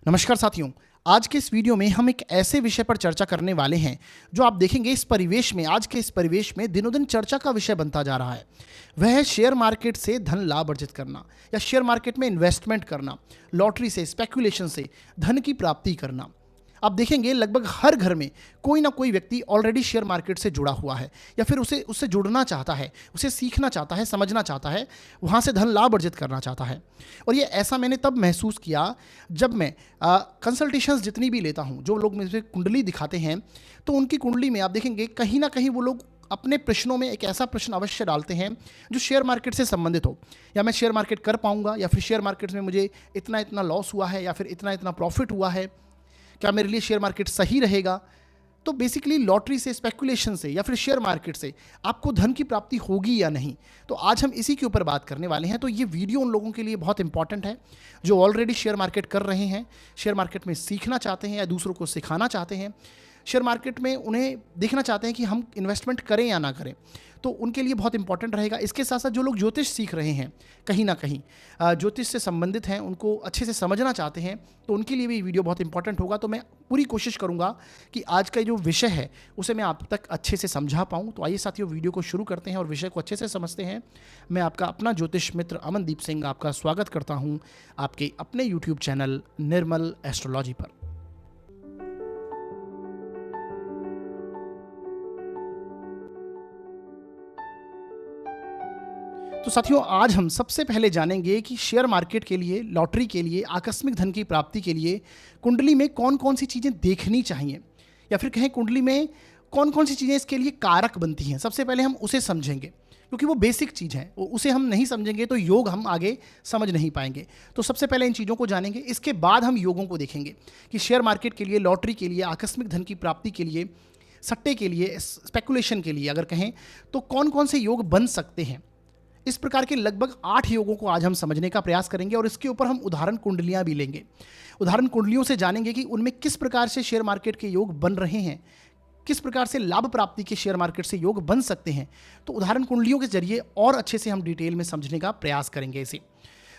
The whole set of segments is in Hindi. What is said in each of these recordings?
नमस्कार साथियों। आज के इस वीडियो में हम एक ऐसे विषय पर चर्चा करने वाले हैं जो आप देखेंगे इस परिवेश में, आज के इस परिवेश में दिनों दिन चर्चा का विषय बनता जा रहा है। वह है शेयर मार्केट से धन लाभ अर्जित करना या शेयर मार्केट में इन्वेस्टमेंट करना, लॉटरी से, स्पेकुलेशन से धन की प्राप्ति करना। आप देखेंगे लगभग हर घर में कोई ना कोई व्यक्ति ऑलरेडी शेयर मार्केट से जुड़ा हुआ है या फिर उसे उससे जुड़ना चाहता है, उसे सीखना चाहता है, समझना चाहता है, वहाँ से धन लाभ अर्जित करना चाहता है। और ये ऐसा मैंने तब महसूस किया जब मैं कंसल्टेशंस जितनी भी लेता हूँ, जो लोग मुझे कुंडली दिखाते हैं, तो उनकी कुंडली में आप देखेंगे कहीं ना कहीं वो लोग अपने प्रश्नों में एक ऐसा प्रश्न अवश्य डालते हैं जो शेयर मार्केट से संबंधित हो। या मैं शेयर मार्केट कर पाऊंगा, या फिर शेयर मार्केट में मुझे इतना इतना लॉस हुआ है या फिर इतना इतना प्रॉफिट हुआ है, क्या मेरे लिए शेयर मार्केट सही रहेगा। तो बेसिकली लॉटरी से, स्पेकुलेशन से या फिर शेयर मार्केट से आपको धन की प्राप्ति होगी या नहीं, तो आज हम इसी के ऊपर बात करने वाले हैं। तो ये वीडियो उन लोगों के लिए बहुत इंपॉर्टेंट है जो ऑलरेडी शेयर मार्केट कर रहे हैं, शेयर मार्केट में सीखना चाहते हैं या दूसरों को सिखाना चाहते हैं, शेयर मार्केट में उन्हें देखना चाहते हैं कि हम इन्वेस्टमेंट करें या ना करें, तो उनके लिए बहुत इंपॉर्टेंट रहेगा। इसके साथ साथ जो लोग ज्योतिष सीख रहे हैं, कहीं ना कहीं ज्योतिष से संबंधित हैं, उनको अच्छे से समझना चाहते हैं, तो उनके लिए भी वीडियो बहुत इंपॉर्टेंट होगा। तो मैं पूरी कोशिश करूंगा कि आज का जो विषय है उसे मैं आप तक अच्छे से समझा पाऊँ। तो आइए साथियों, वीडियो को शुरू करते हैं और विषय को अच्छे से समझते हैं। मैं आपका अपना ज्योतिष मित्र अमनदीप सिंह आपका स्वागत करता हूँ आपके अपने यूट्यूब चैनल निर्मल एस्ट्रोलॉजी पर। तो साथियों, आज हम सबसे पहले जानेंगे कि शेयर मार्केट के लिए, लॉटरी के लिए, आकस्मिक धन की प्राप्ति के लिए कुंडली में कौन कौन सी चीज़ें देखनी चाहिए, या फिर कहें कुंडली में कौन कौन सी चीज़ें इसके लिए कारक बनती हैं। सबसे पहले हम उसे समझेंगे क्योंकि वो बेसिक चीज़ है, उसे हम नहीं समझेंगे तो योग हम आगे समझ नहीं पाएंगे। तो सबसे पहले इन चीज़ों को जानेंगे, इसके बाद हम योगों को देखेंगे कि शेयर मार्केट के लिए, लॉटरी के लिए, आकस्मिक धन की प्राप्ति के लिए, सट्टे के लिए, स्पेकुलेशन के लिए अगर कहें तो कौन कौन से योग बन सकते हैं। इस प्रकार के लगभग 8 योगों को आज हम समझने का प्रयास करेंगे और इसके ऊपर हम उदाहरण कुंडलियां भी लेंगे। उदाहरण कुंडलियों से जानेंगे कि उनमें किस प्रकार से शेयर मार्केट के योग बन रहे हैं, किस प्रकार से लाभ प्राप्ति के शेयर मार्केट से योग बन सकते हैं। तो उदाहरण कुंडलियों के जरिए और अच्छे से हम डिटेल में समझने का प्रयास करेंगे इसे।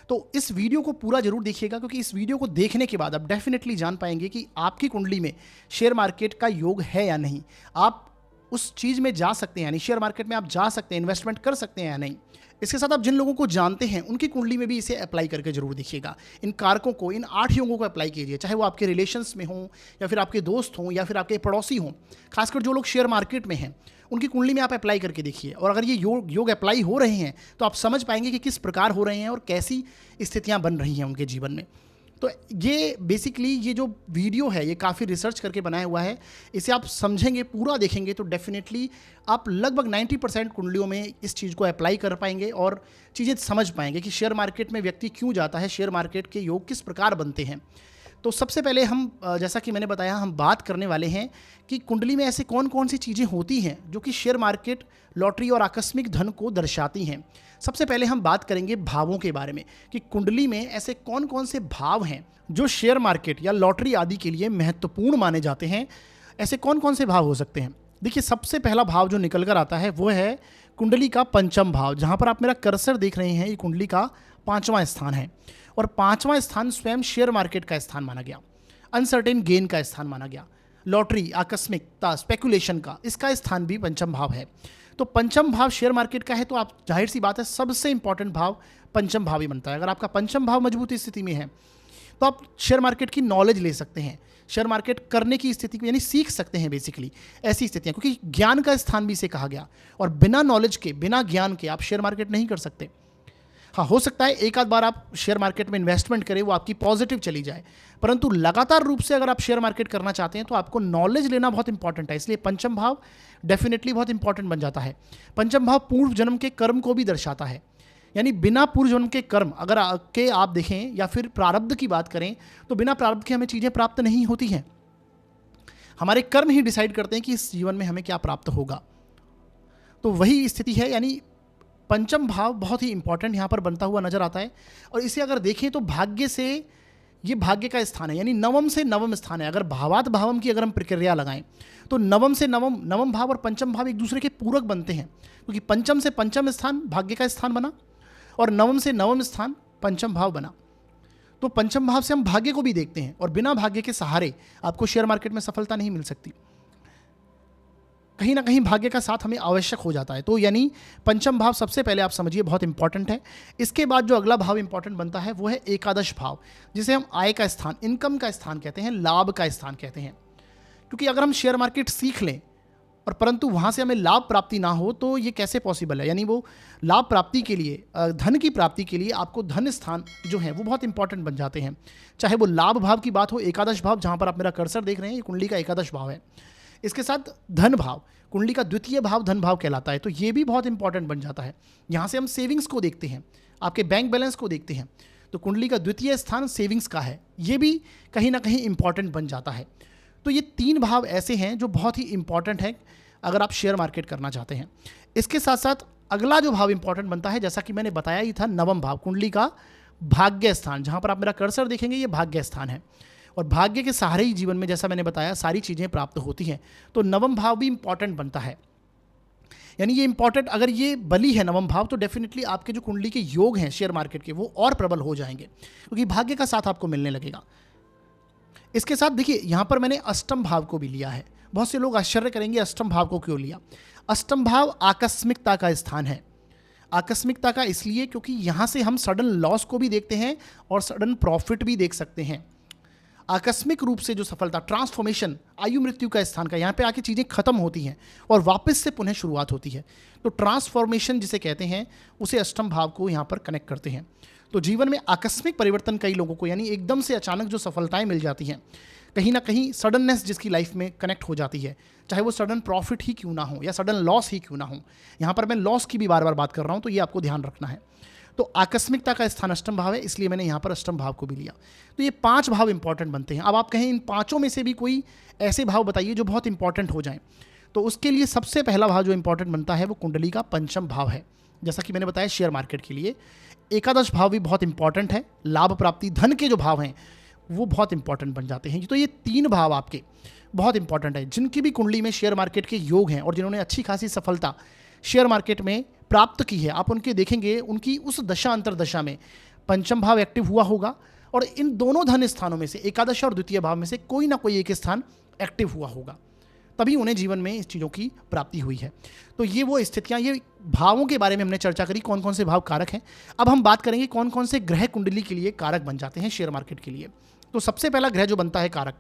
तो इस वीडियो को पूरा जरूर देखिएगा क्योंकि इस वीडियो को देखने के बाद आप डेफिनेटली जान पाएंगे कि आपकी कुंडली में शेयर मार्केट का योग है या नहीं, आप उस चीज़ में जा सकते हैं, यानी शेयर मार्केट में आप जा सकते हैं, इन्वेस्टमेंट कर सकते हैं या नहीं। इसके साथ आप जिन लोगों को जानते हैं उनकी कुंडली में भी इसे अप्लाई करके जरूर देखिएगा। इन कारकों को, इन 8 योगों को अप्लाई कीजिए, चाहे वो आपके रिलेशंस में हों या फिर आपके दोस्त हों या फिर आपके पड़ोसी हों। खासकर जो लोग शेयर मार्केट में हैं उनकी कुंडली में आप अप्लाई करके देखिए, और अगर ये योग अप्लाई हो रहे हैं तो आप समझ पाएंगे कि किस प्रकार हो रहे हैं और कैसी स्थितियाँ बन रही हैं उनके जीवन में। तो ये बेसिकली ये जो वीडियो है ये काफ़ी रिसर्च करके बनाया हुआ है। इसे आप समझेंगे, पूरा देखेंगे तो डेफिनेटली आप लगभग 90% कुंडलियों में इस चीज़ को अप्लाई कर पाएंगे और चीज़ें समझ पाएंगे कि शेयर मार्केट में व्यक्ति क्यों जाता है, शेयर मार्केट के योग किस प्रकार बनते हैं। तो सबसे पहले हम, जैसा कि मैंने बताया, हम बात करने वाले हैं कि कुंडली में ऐसे कौन कौन सी चीज़ें होती हैं जो कि शेयर मार्केट, लॉटरी और आकस्मिक धन को दर्शाती हैं। सबसे पहले हम बात करेंगे भावों के बारे में कि कुंडली में ऐसे कौन कौन से भाव हैं जो शेयर मार्केट या लॉटरी आदि के लिए महत्वपूर्ण माने जाते हैं। ऐसे कौन कौन से भाव हो सकते हैं। देखिए, सबसे पहला भाव जो निकल कर आता है वो है कुंडली का पंचम भाव। जहाँ पर आप मेरा कर्सर देख रहे हैं, ये कुंडली का 5वां स्थान है और 5वां स्थान स्वयं शेयर मार्केट का स्थान माना गया, अनसर्टेन गेन का स्थान माना गया, लॉटरी, आकस्मिकता, स्पेकुलेशन का, इसका स्थान भी पंचम भाव है। तो पंचम भाव शेयर मार्केट का है तो आप, जाहिर सी बात है, सबसे इंपॉर्टेंट भाव पंचम भाव ही बनता है। अगर आपका पंचम भाव मजबूत स्थिति में है तो आप शेयर मार्केट की नॉलेज ले सकते हैं, शेयर मार्केट करने की स्थिति को यानी सीख सकते हैं बेसिकली ऐसी स्थितियां, क्योंकि ज्ञान का स्थान भी इसे कहा गया और बिना नॉलेज के, बिना ज्ञान के आप शेयर मार्केट नहीं कर सकते। हाँ, हो सकता है एक आध बार आप शेयर मार्केट में इन्वेस्टमेंट करें, वो आपकी पॉजिटिव चली जाए, परंतु लगातार रूप से अगर आप शेयर मार्केट करना चाहते हैं तो आपको नॉलेज लेना बहुत इंपॉर्टेंट है। इसलिए पंचम भाव डेफिनेटली बहुत इंपॉर्टेंट बन जाता है। पंचम भाव पूर्व जन्म के कर्म को भी दर्शाता है, यानी बिना पूर्व जन्म के कर्म अगर के आप देखें या फिर प्रारब्ध की बात करें तो बिना प्रारब्ध के हमें चीज़ें प्राप्त नहीं होती हैं। हमारे कर्म ही डिसाइड करते हैं कि इस जीवन में हमें क्या प्राप्त होगा। तो वही स्थिति है, यानी पंचम भाव बहुत ही इंपॉर्टेंट यहाँ पर बनता हुआ नजर आता है। और इसे अगर देखें तो भाग्य से, ये भाग्य का स्थान है, यानी नवम से नवम स्थान है। अगर भावात भावम की अगर हम प्रक्रिया लगाएं तो नवम से नवम, नवम भाव और पंचम भाव एक दूसरे के पूरक बनते हैं, क्योंकि पंचम से पंचम स्थान भाग्य का स्थान बना और नवम से नवम स्थान पंचम भाव बना। तो पंचम भाव से हम भाग्य को भी देखते हैं, और बिना भाग्य के सहारे आपको शेयर मार्केट में सफलता नहीं मिल सकती। कहीं ना कहीं भाग्य का साथ हमें आवश्यक हो जाता है। तो यानी पंचम भाव सबसे पहले आप समझिए बहुत इंपॉर्टेंट है। इसके बाद जो अगला भाव इंपॉर्टेंट बनता है वो है एकादश भाव, जिसे हम आय का स्थान, इनकम का स्थान कहते हैं, लाभ का स्थान कहते हैं। क्योंकि अगर हम शेयर मार्केट सीख लें और परंतु वहाँ से हमें लाभ प्राप्ति ना हो तो ये कैसे पॉसिबल है। यानी वो लाभ प्राप्ति के लिए, धन की प्राप्ति के लिए आपको धन स्थान जो है वो बहुत इंपॉर्टेंट बन जाते हैं। चाहे वो लाभ भाव की बात हो, एकादश भाव जहाँ पर आप मेरा कर्सर देख रहे हैं, ये कुंडली का एकादश भाव है। इसके साथ धन भाव, कुंडली का द्वितीय भाव धन भाव कहलाता है, तो ये भी बहुत इंपॉर्टेंट बन जाता है। यहाँ से हम सेविंग्स को देखते हैं, आपके बैंक बैलेंस को देखते हैं, तो कुंडली का द्वितीय स्थान सेविंग्स का है, ये भी कहीं ना कहीं इंपॉर्टेंट बन जाता है। तो ये 3 भाव ऐसे हैं जो बहुत ही इंपॉर्टेंट है अगर आप शेयर मार्केट करना चाहते हैं। इसके साथ साथ अगला जो भाव इंपॉर्टेंट बनता है, जैसा कि मैंने बताया ही था, नवम भाव, कुंडली का भाग्य स्थान, जहाँ पर आप मेरा कर्सर देखेंगे ये भाग्य स्थान है, और भाग्य के सहारे ही जीवन में, जैसा मैंने बताया, सारी चीज़ें प्राप्त होती हैं। तो नवम भाव भी इंपॉर्टेंट बनता है। यानी ये इंपॉर्टेंट, अगर ये बली है नवम भाव, तो डेफिनेटली आपके जो कुंडली के योग हैं शेयर मार्केट के वो और प्रबल हो जाएंगे, क्योंकि भाग्य का साथ आपको मिलने लगेगा। इसके साथ देखिए यहाँ पर मैंने अष्टम भाव को भी लिया है। बहुत से लोग आश्चर्य करेंगे अष्टम भाव को क्यों लिया। अष्टम भाव आकस्मिकता का स्थान है। आकस्मिकता का इसलिए क्योंकि यहाँ से हम सडन लॉस को भी देखते हैं और सडन प्रॉफिट भी देख सकते हैं। आकस्मिक रूप से जो सफलता, ट्रांसफॉर्मेशन, आयु मृत्यु का स्थान का, यहाँ पे आके चीज़ें खत्म होती हैं और वापस से पुनः शुरुआत होती है। तो ट्रांसफॉर्मेशन जिसे कहते हैं, उसे अष्टम भाव को यहाँ पर कनेक्ट करते हैं। तो जीवन में आकस्मिक परिवर्तन कई लोगों को, यानी एकदम से अचानक जो सफलताएं मिल जाती हैं, कहीं ना कहीं सडननेस जिसकी लाइफ में कनेक्ट हो जाती है, चाहे वो सडन प्रॉफिट ही क्यों ना हो या सडन लॉस ही क्यों ना हो। यहाँ पर मैं लॉस की भी बार बार बात कर रहा हूँ, तो ये आपको ध्यान रखना है। तो आकस्मिकता का स्थान अष्टम भाव है, इसलिए मैंने यहाँ पर अष्टम भाव को भी लिया। तो ये 5 भाव इंपॉर्टेंट बनते हैं। अब आप कहें इन 5 में से भी कोई ऐसे भाव बताइए जो बहुत इंपॉर्टेंट हो जाएं, तो उसके लिए सबसे पहला भाव जो इंपॉर्टेंट बनता है वो कुंडली का पंचम भाव है। जैसा कि मैंने बताया शेयर मार्केट के लिए एकादश भाव भी बहुत इंपॉर्टेंट है। लाभ प्राप्ति, धन के जो भाव हैं वो बहुत इंपॉर्टेंट बन जाते हैं। तो ये 3 भाव आपके बहुत इंपॉर्टेंट है। जिनकी भी कुंडली में शेयर मार्केट के योग हैं और जिन्होंने अच्छी खासी सफलता शेयर मार्केट में प्राप्त की है, आप उनके देखेंगे उनकी उस दशा अंतरदशा में पंचम भाव एक्टिव हुआ होगा, और इन दोनों धन स्थानों में से एकादश और द्वितीय भाव में से कोई ना कोई एक स्थान एक्टिव हुआ होगा, तभी उन्हें जीवन में इस चीज़ों की प्राप्ति हुई है। तो ये वो स्थितियाँ, ये भावों के बारे में हमने चर्चा करी, कौन कौन से भाव कारक हैं। अब हम बात करेंगे कौन कौन से ग्रह कुंडली के लिए कारक बन जाते हैं शेयर मार्केट के लिए। तो सबसे पहला ग्रह जो बनता है कारक,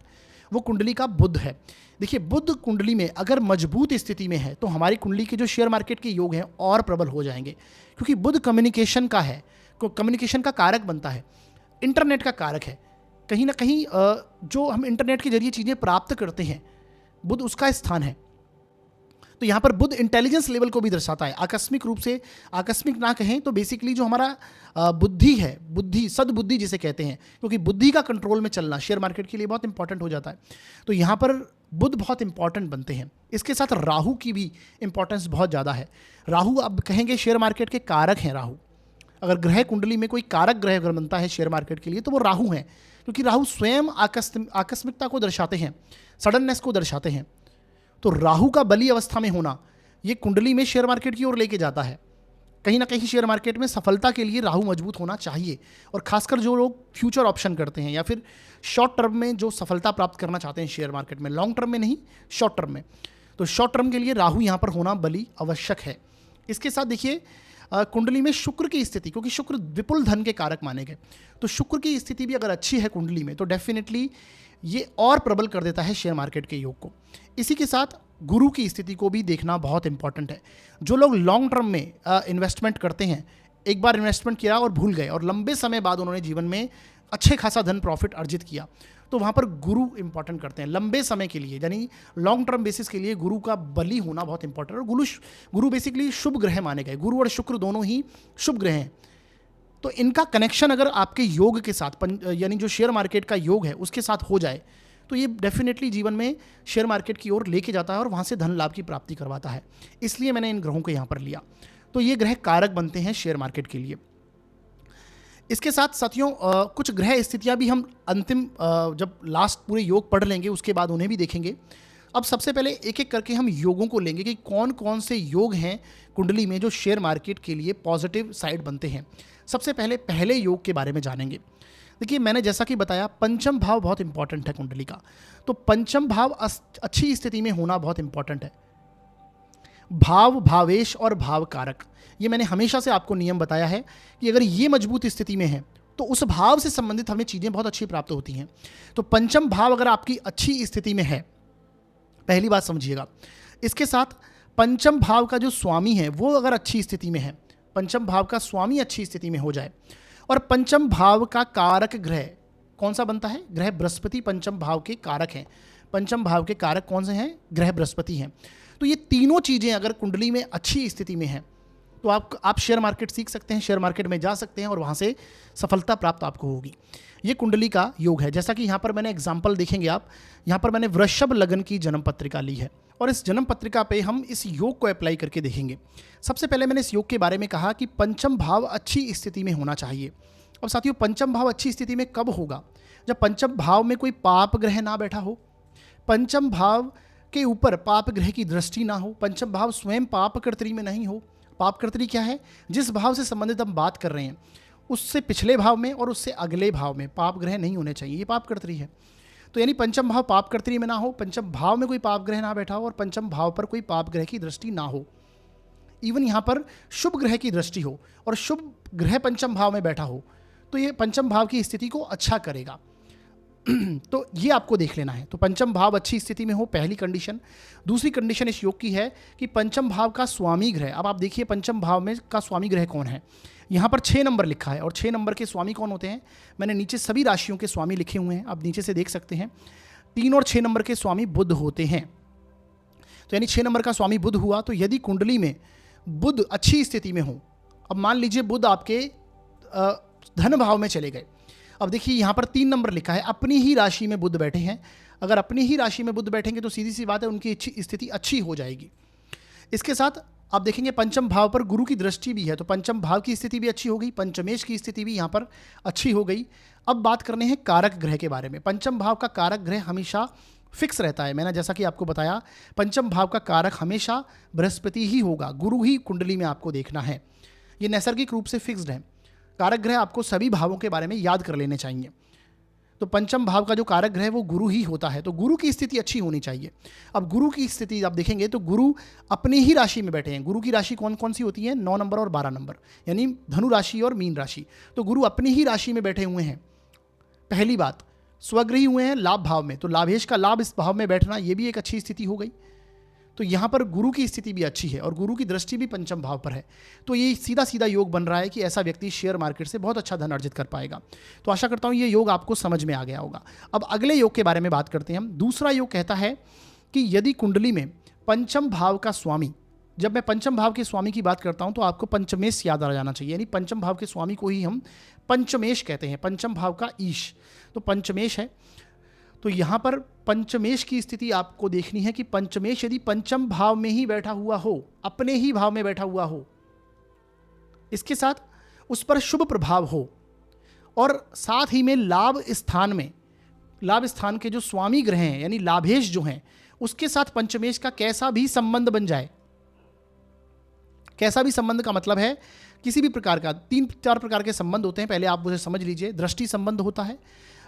वो कुंडली का बुध है। देखिए बुध कुंडली में अगर मजबूत स्थिति में है तो हमारी कुंडली के जो शेयर मार्केट के योग हैं और प्रबल हो जाएंगे, क्योंकि बुध कम्युनिकेशन का है, कम्युनिकेशन का कारक बनता है, इंटरनेट का कारक है। कहीं ना कहीं जो हम इंटरनेट के जरिए चीज़ें प्राप्त करते हैं, बुध उसका स्थान है। तो यहाँ पर बुध इंटेलिजेंस लेवल को भी दर्शाता है। आकस्मिक रूप से, आकस्मिक ना कहें तो बेसिकली जो हमारा बुद्धि है, बुद्धि, सद्बुद्धि जिसे कहते हैं, क्योंकि बुद्धि का कंट्रोल में चलना शेयर मार्केट के लिए बहुत इंपॉर्टेंट हो जाता है। तो यहाँ पर बुध बहुत इंपॉर्टेंट बनते हैं। इसके साथ राहु की भी इंपॉर्टेंस बहुत ज़्यादा है। राहु अब कहेंगे शेयर मार्केट के कारक हैं। राहु अगर ग्रह कुंडली में कोई कारक ग्रह अगर बनता है शेयर मार्केट के लिए तो वो राहु हैं, क्योंकि राहु स्वयं आकस्मिकता को दर्शाते हैं, सडननेस को दर्शाते हैं। तो राहु का बली अवस्था में होना ये कुंडली में शेयर मार्केट की ओर लेके जाता है। कहीं ना कहीं शेयर मार्केट में सफलता के लिए राहु मजबूत होना चाहिए, और खासकर जो लोग फ्यूचर ऑप्शन करते हैं या फिर शॉर्ट टर्म में जो सफलता प्राप्त करना चाहते हैं शेयर मार्केट में, लॉन्ग टर्म में नहीं, शॉर्ट टर्म में, तो शॉर्ट टर्म के लिए राहु यहाँ पर होना बली आवश्यक है। इसके साथ देखिए कुंडली में शुक्र की स्थिति, क्योंकि शुक्र विपुल धन के कारक माने गए, तो शुक्र की स्थिति भी अगर अच्छी है कुंडली में तो डेफिनेटली ये और प्रबल कर देता है शेयर मार्केट के योग को। इसी के साथ गुरु की स्थिति को भी देखना बहुत इंपॉर्टेंट है। जो लोग लॉन्ग टर्म में इन्वेस्टमेंट करते हैं, एक बार इन्वेस्टमेंट किया और भूल गए और लंबे समय बाद उन्होंने जीवन में अच्छे खासा धन प्रॉफिट अर्जित किया, तो वहाँ पर गुरु इंपॉर्टेंट करते हैं लंबे समय के लिए, यानी लॉन्ग टर्म बेसिस के लिए गुरु का बली होना बहुत इंपॉर्टेंट है। और गुरु बेसिकली शुभ ग्रह माने गए, गुरु और शुक्र दोनों ही शुभ ग्रह हैं। तो इनका कनेक्शन अगर आपके योग के साथ, यानी जो शेयर मार्केट का योग है उसके साथ हो जाए, तो ये डेफिनेटली जीवन में शेयर मार्केट की ओर लेके जाता है और वहाँ से धन लाभ की प्राप्ति करवाता है। इसलिए मैंने इन ग्रहों को यहाँ पर लिया। तो ये ग्रह कारक बनते हैं शेयर मार्केट के लिए। इसके साथ साथियों कुछ ग्रह स्थितियाँ भी हम अंतिम जब लास्ट पूरे योग पढ़ लेंगे उसके बाद उन्हें भी देखेंगे। अब सबसे पहले एक एक करके हम योगों को लेंगे कि कौन कौन से योग हैं कुंडली में जो शेयर मार्केट के लिए पॉजिटिव साइड बनते हैं। सबसे पहले योग के बारे में जानेंगे। देखिए मैंने जैसा कि बताया पंचम भाव बहुत इंपॉर्टेंट है कुंडली का, तो पंचम भाव अच्छी स्थिति में होना बहुत इंपॉर्टेंट है। भाव, भावेश और भाव कारक, ये मैंने हमेशा से आपको नियम बताया है कि अगर ये मजबूत स्थिति में है तो उस भाव से संबंधित हमें चीज़ें बहुत अच्छी प्राप्त होती हैं। तो पंचम भाव अगर आपकी अच्छी स्थिति में है, पहली बात समझिएगा। इसके साथ पंचम भाव का जो स्वामी है वो अगर अच्छी स्थिति में है, पंचम भाव का स्वामी अच्छी स्थिति में हो जाए, और पंचम भाव का कारक ग्रह कौन सा बनता है? ग्रह बृहस्पति पंचम भाव के कारक हैं। पंचम भाव के कारक कौन से हैं? ग्रह बृहस्पति हैं। तो ये तीनों चीज़ें अगर कुंडली में अच्छी स्थिति में हैं तो आप शेयर मार्केट सीख सकते हैं, शेयर मार्केट में जा सकते हैं और वहाँ से सफलता प्राप्त आपको होगी। ये कुंडली का योग है। जैसा कि यहाँ पर मैंने एग्जाम्पल देखेंगे आप, यहाँ पर मैंने वृषभ लगन की जन्म पत्रिका ली है और इस जन्म पत्रिका पे हम इस योग को अप्लाई करके देखेंगे। सबसे पहले मैंने इस योग के बारे में कहा कि पंचम भाव अच्छी स्थिति में होना चाहिए। अब साथियों, पंचम भाव अच्छी स्थिति में कब होगा? जब पंचम भाव में कोई पाप ग्रह ना बैठा हो, पंचम भाव के ऊपर पाप ग्रह की दृष्टि ना हो, पंचम भाव स्वयं पाप कर्तरी में नहीं हो। पाप कर्तरी क्या है? जिस भाव से संबंधित हम बात कर रहे हैं उससे पिछले भाव में और उससे अगले भाव में पाप ग्रह नहीं होने चाहिए, ये पाप कर्तरी है। तो यानी पंचम भाव पाप कर्तरी में ना हो, पंचम भाव में कोई पाप ग्रह ना बैठा हो और पंचम भाव पर कोई पाप ग्रह की दृष्टि ना हो। इवन यहाँ पर शुभ ग्रह की दृष्टि हो और शुभ ग्रह पंचम भाव में बैठा हो तो ये पंचम भाव की स्थिति को अच्छा करेगा। तो ये आपको देख लेना है। तो पंचम भाव अच्छी स्थिति में हो, पहली कंडीशन। दूसरी कंडीशन इस योग की है कि पंचम भाव का स्वामी ग्रह, अब आप देखिए पंचम भाव में का स्वामी ग्रह कौन है। यहाँ पर 6 नंबर लिखा है और 6 नंबर के स्वामी कौन होते हैं? मैंने नीचे सभी राशियों के स्वामी लिखे हुए हैं, आप नीचे से देख सकते हैं। 3 और 6 नंबर के स्वामी बुध होते हैं। तो यानी 6 नंबर का स्वामी बुध हुआ। तो यदि कुंडली में बुध अच्छी स्थिति में हो, अब मान लीजिए बुध आपके धन भाव में चले गए। अब देखिए यहाँ पर 3 नंबर लिखा है, अपनी ही राशि में बुध बैठे हैं। अगर अपनी ही राशि में बुध बैठेंगे तो सीधी सी बात है उनकी स्थिति अच्छी हो जाएगी। इसके साथ आप देखेंगे पंचम भाव पर गुरु की दृष्टि भी है, तो पंचम भाव की स्थिति भी अच्छी हो गई, पंचमेश की स्थिति भी यहाँ पर अच्छी हो गई। अब बात करने हैं कारक ग्रह के बारे में। पंचम भाव का कारक ग्रह हमेशा फिक्स रहता है। मैंने जैसा कि आपको बताया पंचम भाव का कारक हमेशा बृहस्पति ही होगा, गुरु ही कुंडली में आपको देखना है। ये नैसर्गिक रूप से फिक्स्ड है। कारक ग्रह आपको सभी भावों के बारे में याद कर लेने चाहिए। तो पंचम भाव का जो कारक ग्रह है वो गुरु ही होता है, तो गुरु की स्थिति अच्छी होनी चाहिए। अब गुरु की स्थिति आप देखेंगे तो गुरु अपनी ही राशि में बैठे हैं। गुरु की राशि कौन कौन सी होती है? 9 नंबर और 12 नंबर, यानी धनु राशि और मीन राशि। तो गुरु अपनी ही राशि में बैठे हुए हैं। पहली बात, स्वगृही हुए हैं लाभ भाव में, तो लाभेश का लाभ इस भाव में बैठना ये भी एक अच्छी स्थिति हो गई। तो यहाँ पर गुरु की स्थिति भी अच्छी है और गुरु की दृष्टि भी पंचम भाव पर है। तो ये सीधा सीधा योग बन रहा है कि ऐसा व्यक्ति शेयर मार्केट से बहुत अच्छा धन अर्जित कर पाएगा। तो आशा करता हूँ ये योग आपको समझ में आ गया होगा। अब अगले योग के बारे में बात करते हैं हम। दूसरा योग कहता है कि यदि कुंडली में पंचम भाव का स्वामी, जब मैं पंचम भाव के स्वामी की बात करता हूँ तो आपको पंचमेश याद आ जाना चाहिए, यानी पंचम भाव के स्वामी को ही हम पंचमेश कहते हैं। पंचम भाव का ईश तो पंचमेश है। तो यहाँ पर पंचमेश की स्थिति आपको देखनी है कि पंचमेश यदि पंचम भाव में ही बैठा हुआ हो, अपने ही भाव में बैठा हुआ हो, इसके साथ उस पर शुभ प्रभाव हो और साथ ही में लाभ स्थान में, लाभ स्थान के जो स्वामी ग्रह हैं यानी लाभेश जो हैं उसके साथ पंचमेश का कैसा भी संबंध बन जाए। कैसा भी संबंध का मतलब है किसी भी प्रकार का, 3-4 प्रकार के संबंध होते हैं। पहले आप मुझे समझ लीजिए, दृष्टि संबंध होता है,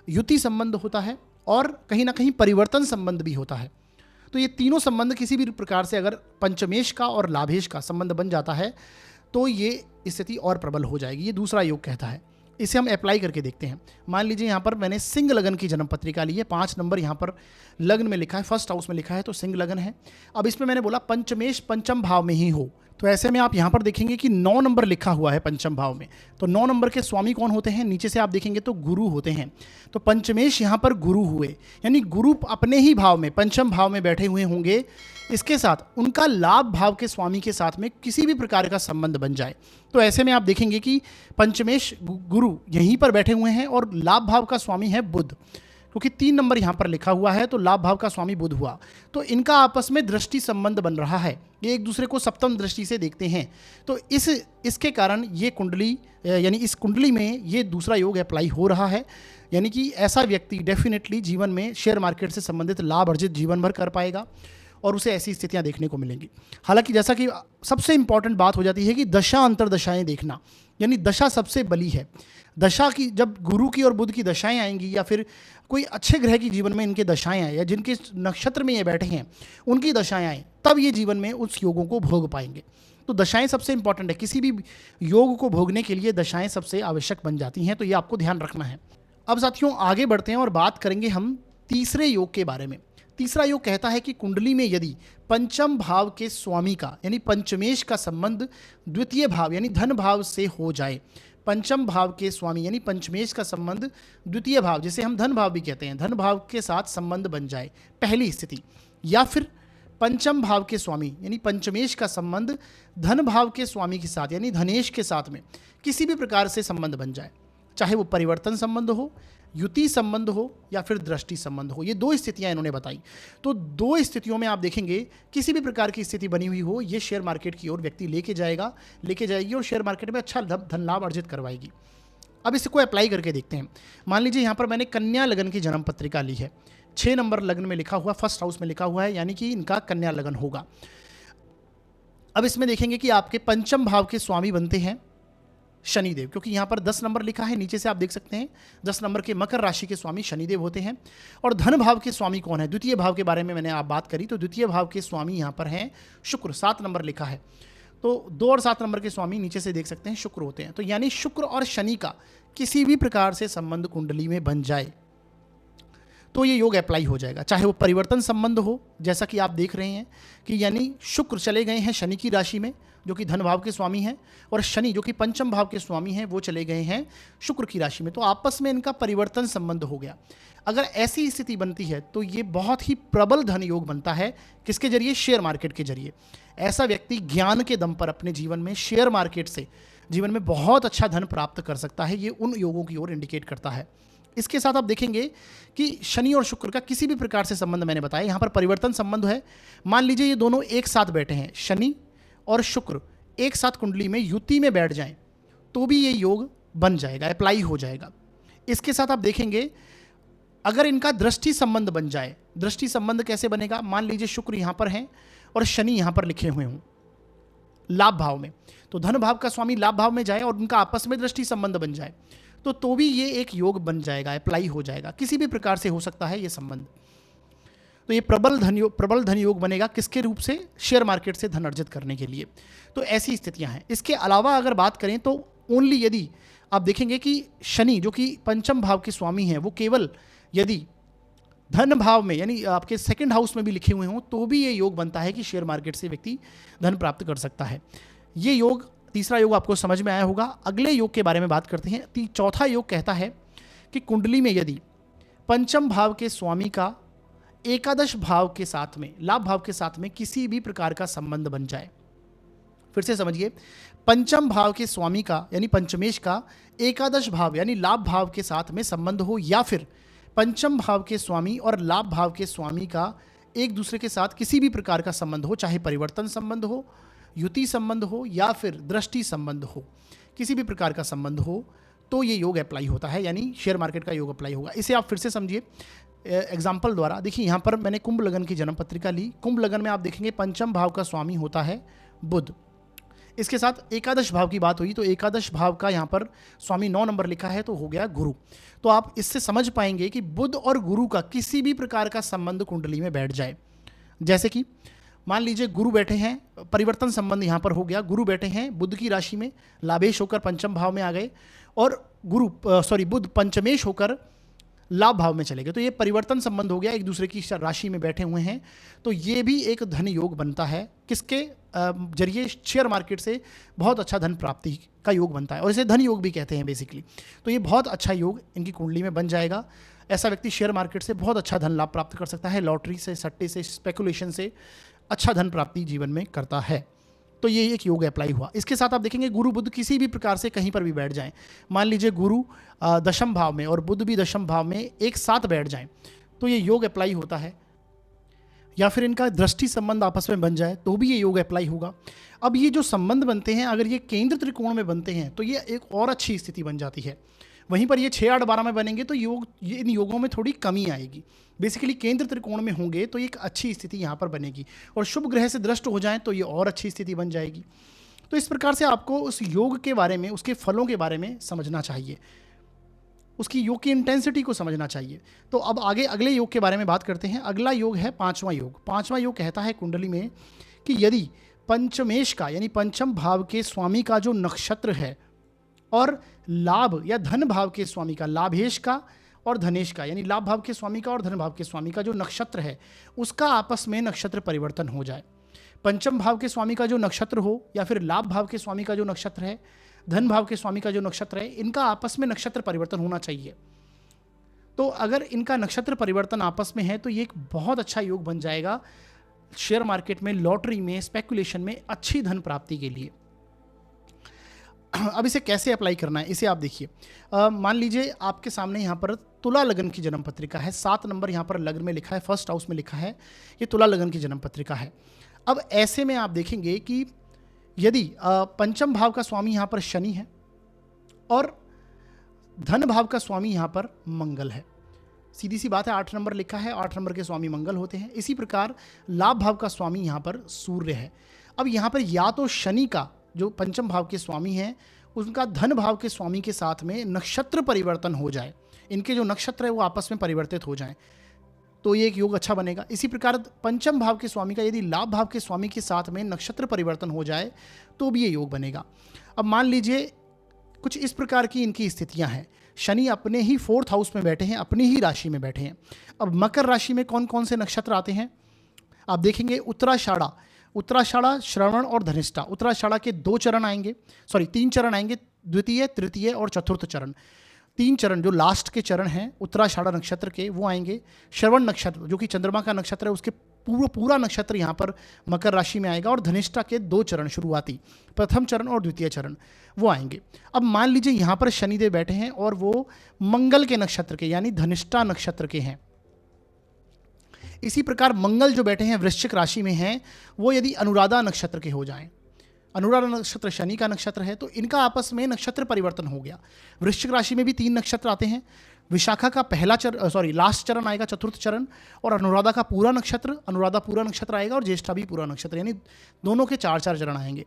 युति संबंध होता है और कहीं ना कहीं परिवर्तन संबंध भी होता है। तो ये तीनों संबंध किसी भी प्रकार से अगर पंचमेश का और लाभेश का संबंध बन जाता है तो ये स्थिति और प्रबल हो जाएगी। ये दूसरा योग कहता है। इसे हम अप्लाई करके देखते हैं। मान लीजिए यहाँ पर मैंने सिंह लगन की जन्म पत्रिका ली है, 5 नंबर यहाँ पर लग्न में लिखा है, फर्स्ट हाउस में लिखा है, तो सिंह लगन है। अब इसमें मैंने बोला पंचमेश पंचम भाव में ही हो, तो ऐसे में आप यहाँ पर देखेंगे कि 9 नंबर लिखा हुआ है पंचम भाव में। तो 9 नंबर के स्वामी कौन होते हैं? नीचे से आप देखेंगे तो गुरु होते हैं। तो पंचमेश यहाँ पर गुरु हुए, यानी गुरु अपने ही भाव में पंचम भाव में बैठे हुए होंगे। इसके साथ उनका लाभ भाव के स्वामी के साथ में किसी भी प्रकार का संबंध बन जाए तो ऐसे में आप देखेंगे कि पंचमेश गुरु यहीं पर बैठे हुए हैं और लाभ भाव का स्वामी है बुध, क्योंकि 3 नंबर यहाँ पर लिखा हुआ है तो लाभ भाव का स्वामी बुध हुआ। तो इनका आपस में दृष्टि संबंध बन रहा है, ये एक दूसरे को सप्तम दृष्टि से देखते हैं। तो इसके कारण ये कुंडली यानी इस कुंडली में ये दूसरा योग अप्लाई हो रहा है, यानी कि ऐसा व्यक्ति डेफिनेटली जीवन में शेयर मार्केट से संबंधित लाभ अर्जित जीवन भर कर पाएगा और उसे ऐसी स्थितियां देखने को मिलेंगी। हालांकि जैसा कि सबसे इंपॉर्टेंट बात हो जाती है कि दशा अंतर्दशाएं देखना, यानी दशा सबसे बली है। दशा की जब गुरु की और बुध की दशाएं आएंगी या फिर कोई अच्छे ग्रह की जीवन में इनके दशाएं आए या जिनके नक्षत्र में ये बैठे हैं उनकी दशाएं आए, तब ये जीवन में उस योगों को भोग पाएंगे। तो दशाएं सबसे इंपॉर्टेंट है, किसी भी योग को भोगने के लिए दशाएं सबसे आवश्यक बन जाती हैं, तो ये आपको ध्यान रखना है। अब साथियों आगे बढ़ते हैं और बात करेंगे हम तीसरे योग के बारे में। तीसरा योग कहता है कि कुंडली में यदि पंचम भाव के स्वामी का यानी पंचमेश का संबंध द्वितीय भाव यानी धन भाव से हो जाए, पंचम भाव के स्वामी यानी पंचमेश का संबंध द्वितीय भाव, जिसे हम धन भाव भी कहते हैं, धन भाव के साथ संबंध बन जाए पहली स्थिति, या फिर पंचम भाव के स्वामी यानी पंचमेश का संबंध धन भाव के स्वामी के साथ यानी धनेश के साथ में किसी भी प्रकार से संबंध बन जाए, चाहे वो परिवर्तन संबंध हो, युति संबंध हो या फिर दृष्टि संबंध हो। ये दो स्थितियां इन्होंने बताई। तो दो स्थितियों में आप देखेंगे किसी भी प्रकार की स्थिति बनी हुई हो, ये शेयर मार्केट की ओर व्यक्ति लेके जाएगी और शेयर मार्केट में अच्छा धन लाभ अर्जित करवाएगी। अब इसको अप्लाई करके देखते हैं। मान लीजिए यहाँ पर मैंने कन्या लगन की जन्म पत्रिका ली है, 6 नंबर लग्न में लिखा हुआ, फर्स्ट हाउस में लिखा हुआ है, यानी कि इनका कन्या लगन होगा। अब इसमें देखेंगे कि आपके पंचम भाव के स्वामी बनते हैं शनिदेव, क्योंकि यहाँ पर 10 नंबर लिखा है, नीचे से आप देख सकते हैं 10 नंबर के मकर राशि के स्वामी शनिदेव होते हैं। और धन भाव के स्वामी कौन है? द्वितीय भाव के बारे में मैंने आप बात करी, तो द्वितीय भाव के स्वामी यहाँ पर हैं शुक्र, 7 नंबर लिखा है, तो 2 और 7 नंबर के स्वामी नीचे से देख सकते हैं शुक्र होते हैं। तो यानी शुक्र और शनि का किसी भी प्रकार से संबंध कुंडली में बन जाए तो ये योग अप्लाई हो जाएगा, चाहे वो परिवर्तन संबंध हो, जैसा कि आप देख रहे हैं कि यानी शुक्र चले गए हैं शनि की राशि में जो कि धन भाव के स्वामी हैं, और शनि जो कि पंचम भाव के स्वामी हैं वो चले गए हैं शुक्र की राशि में, तो आपस में इनका परिवर्तन संबंध हो गया। अगर ऐसी स्थिति बनती है तो ये बहुत ही प्रबल धन योग बनता है। किसके जरिए? शेयर मार्केट के जरिए। ऐसा व्यक्ति ज्ञान के दम पर अपने जीवन में शेयर मार्केट से जीवन में बहुत अच्छा धन प्राप्त कर सकता है। ये उन योगों की ओर इंडिकेट करता है। इसके साथ आप देखेंगे कि शनि और शुक्र का किसी भी प्रकार से संबंध मैंने बताया, यहाँ पर परिवर्तन संबंध है। मान लीजिए ये दोनों एक साथ बैठे हैं, शनि और शुक्र एक साथ कुंडली में युति में बैठ जाएं तो भी ये योग बन जाएगा, अप्लाई हो जाएगा। इसके साथ आप देखेंगे अगर इनका दृष्टि संबंध बन जाए, दृष्टि संबंध कैसे बनेगा? मान लीजिए शुक्र यहाँ पर हैं और शनि यहाँ पर लिखे हुए हों लाभ भाव में, तो धन भाव का स्वामी लाभ भाव में जाए और उनका आपस में दृष्टि संबंध बन जाए तो भी ये एक योग बन जाएगा, अप्लाई हो जाएगा। किसी भी प्रकार से हो सकता है ये संबंध। तो ये प्रबल धन योग बनेगा। किसके रूप से? शेयर मार्केट से धन अर्जित करने के लिए। तो ऐसी स्थितियां हैं। इसके अलावा अगर बात करें तो ओनली यदि आप देखेंगे कि शनि जो कि पंचम भाव के स्वामी हैं वो केवल यदि धन भाव में यानी आपके सेकंड हाउस में भी लिखे हुए हों तो भी ये योग बनता है कि शेयर मार्केट से व्यक्ति धन प्राप्त कर सकता है। ये योग, तीसरा योग आपको समझ में आया होगा। अगले योग के बारे में बात करते हैं। चौथा योग कहता है कि कुंडली में यदि पंचम भाव के स्वामी का एकादश भाव के साथ में, लाभ भाव के साथ में किसी भी प्रकार का संबंध बन जाए। फिर से समझिए, पंचम भाव के स्वामी का यानी पंचमेश का एकादश भाव यानी लाभ भाव के साथ में संबंध हो, या फिर पंचम भाव के स्वामी और लाभ भाव के स्वामी का एक दूसरे के साथ किसी भी प्रकार का संबंध हो, चाहे परिवर्तन संबंध हो, युति संबंध हो या फिर दृष्टि संबंध हो, किसी भी प्रकार का संबंध हो तो ये योग अप्लाई होता है, यानी शेयर मार्केट का योग अप्लाई होगा। इसे आप फिर से समझिए एग्जाम्पल द्वारा। देखिए यहाँ पर मैंने कुंभ लगन की जन्म पत्रिका ली। कुंभ लगन में आप देखेंगे पंचम भाव का स्वामी होता है बुध। इसके साथ एकादश भाव की बात हुई तो एकादश भाव का यहाँ पर स्वामी 9 नंबर लिखा है तो हो गया गुरु। तो आप इससे समझ पाएंगे कि बुध और गुरु का किसी भी प्रकार का संबंध कुंडली में बैठ जाए। जैसे कि मान लीजिए गुरु बैठे हैं, परिवर्तन संबंध यहाँ पर हो गया, गुरु बैठे हैं बुध की राशि में, लाभेश होकर पंचम भाव में आ गए, और बुध पंचमेश होकर लाभ भाव में चले गए, तो ये परिवर्तन संबंध हो गया, एक दूसरे की राशि में बैठे हुए हैं। तो ये भी एक धन योग बनता है, किसके जरिए? शेयर मार्केट से बहुत अच्छा धन प्राप्ति का योग बनता है, और इसे धन योग भी कहते हैं बेसिकली। तो ये बहुत अच्छा योग इनकी कुंडली में बन जाएगा। ऐसा व्यक्ति शेयर मार्केट से बहुत अच्छा धन लाभ प्राप्त कर सकता है, लॉटरी से, सट्टे से, स्पेकुलेशन से अच्छा धन प्राप्ति जीवन में करता है। तो ये एक योग अप्लाई हुआ। इसके साथ आप देखेंगे गुरु बुध किसी भी प्रकार से कहीं पर भी बैठ जाएं, मान लीजिए गुरु दशम भाव में और बुध भी दशम भाव में एक साथ बैठ जाएं तो ये योग अप्लाई होता है, या फिर इनका दृष्टि संबंध आपस में बन जाए तो भी ये योग अप्लाई होगा। अब ये जो संबंध बनते हैं अगर ये केंद्र त्रिकोण में बनते हैं तो ये एक और अच्छी स्थिति बन जाती है। वहीं पर ये 6, 8, 12 में बनेंगे तो इन योगों में थोड़ी कमी आएगी। बेसिकली केंद्र त्रिकोण में होंगे तो एक अच्छी स्थिति यहाँ पर बनेगी, और शुभ ग्रह से दृष्ट हो जाएं तो ये और अच्छी स्थिति बन जाएगी। तो इस प्रकार से आपको उस योग के बारे में, उसके फलों के बारे में समझना चाहिए, उसकी योग की इंटेंसिटी को समझना चाहिए। तो अब आगे अगले योग के बारे में बात करते हैं। अगला योग है पांचवा योग। पांचवा योग कहता है कुंडली में कि यदि पंचमेश का यानी पंचम भाव के स्वामी का जो नक्षत्र है और लाभ या धन भाव के स्वामी का, लाभेश का और धनेश का, यानी लाभ भाव के स्वामी का और धन भाव के स्वामी का जो नक्षत्र है उसका आपस में नक्षत्र परिवर्तन हो जाए। पंचम भाव के स्वामी का जो नक्षत्र हो या फिर लाभ भाव के स्वामी का जो नक्षत्र है, धन भाव के स्वामी का जो नक्षत्र है, इनका आपस में नक्षत्र परिवर्तन होना चाहिए। तो अगर इनका नक्षत्र परिवर्तन आपस में है तो ये एक बहुत अच्छा योग बन जाएगा शेयर मार्केट में, लॉटरी में, स्पेकुलेशन में अच्छी धन प्राप्ति के लिए। अब इसे कैसे अप्लाई करना है इसे आप देखिए। मान लीजिए आपके सामने यहाँ पर तुला लगन की जन्म पत्रिका है, 7 नंबर यहाँ पर लग्न में लिखा है, फर्स्ट हाउस में लिखा है, ये तुला लगन की जन्म पत्रिका है। अब ऐसे में आप देखेंगे कि यदि पंचम भाव का स्वामी यहाँ पर शनि है और धन भाव का स्वामी यहाँ पर मंगल है, सीधी सी बात है, 8 नंबर लिखा है, 8 नंबर के स्वामी मंगल होते हैं। इसी प्रकार लाभ भाव का स्वामी यहाँ पर सूर्य है। अब यहाँ पर या तो शनि का जो पंचम भाव के स्वामी हैं उनका धन भाव के स्वामी के साथ में नक्षत्र परिवर्तन हो जाए, इनके जो नक्षत्र है वो आपस में परिवर्तित हो जाएं, तो ये एक योग अच्छा बनेगा। इसी प्रकार पंचम भाव के स्वामी का यदि लाभ भाव के स्वामी के साथ में नक्षत्र परिवर्तन हो जाए तो भी ये योग बनेगा। अब मान लीजिए कुछ इस प्रकार की इनकी स्थितियां हैं, शनि अपने ही 4th हाउस में बैठे हैं, अपनी ही राशि में बैठे हैं। अब मकर राशि में कौन कौन से नक्षत्र आते हैं आप देखेंगे, उत्तराषाढ़ा, श्रवण और धनिष्ठा। उत्तराषाढ़ा के 3 चरण आएंगे, द्वितीय, तृतीय और चतुर्थ चरण। 3 चरण जो लास्ट के चरण हैं उत्तराषाढ़ा नक्षत्र के वो आएंगे। श्रवण नक्षत्र जो कि चंद्रमा का नक्षत्र है उसके पूरा नक्षत्र यहाँ पर मकर राशि में आएगा, और धनिष्ठा के 2 चरण शुरुआती, प्रथम चरण और द्वितीय चरण वो आएंगे। अब मान लीजिए यहाँ पर शनिदेव बैठे हैं और वो मंगल के नक्षत्र के यानी धनिष्ठा नक्षत्र के हैं। इसी प्रकार मंगल जो बैठे हैं वृश्चिक राशि में हैं वो यदि अनुराधा नक्षत्र के हो जाएं, अनुराधा नक्षत्र शनि का नक्षत्र है, तो इनका आपस में नक्षत्र परिवर्तन हो गया। वृश्चिक राशि में भी 3 नक्षत्र आते हैं, विशाखा का लास्ट चरण आएगा, चतुर्थ चरण, और अनुराधा का पूरा नक्षत्र आएगा, और ज्येष्ठा भी पूरा नक्षत्र, यानी दोनों के 4-4 चरण आएंगे।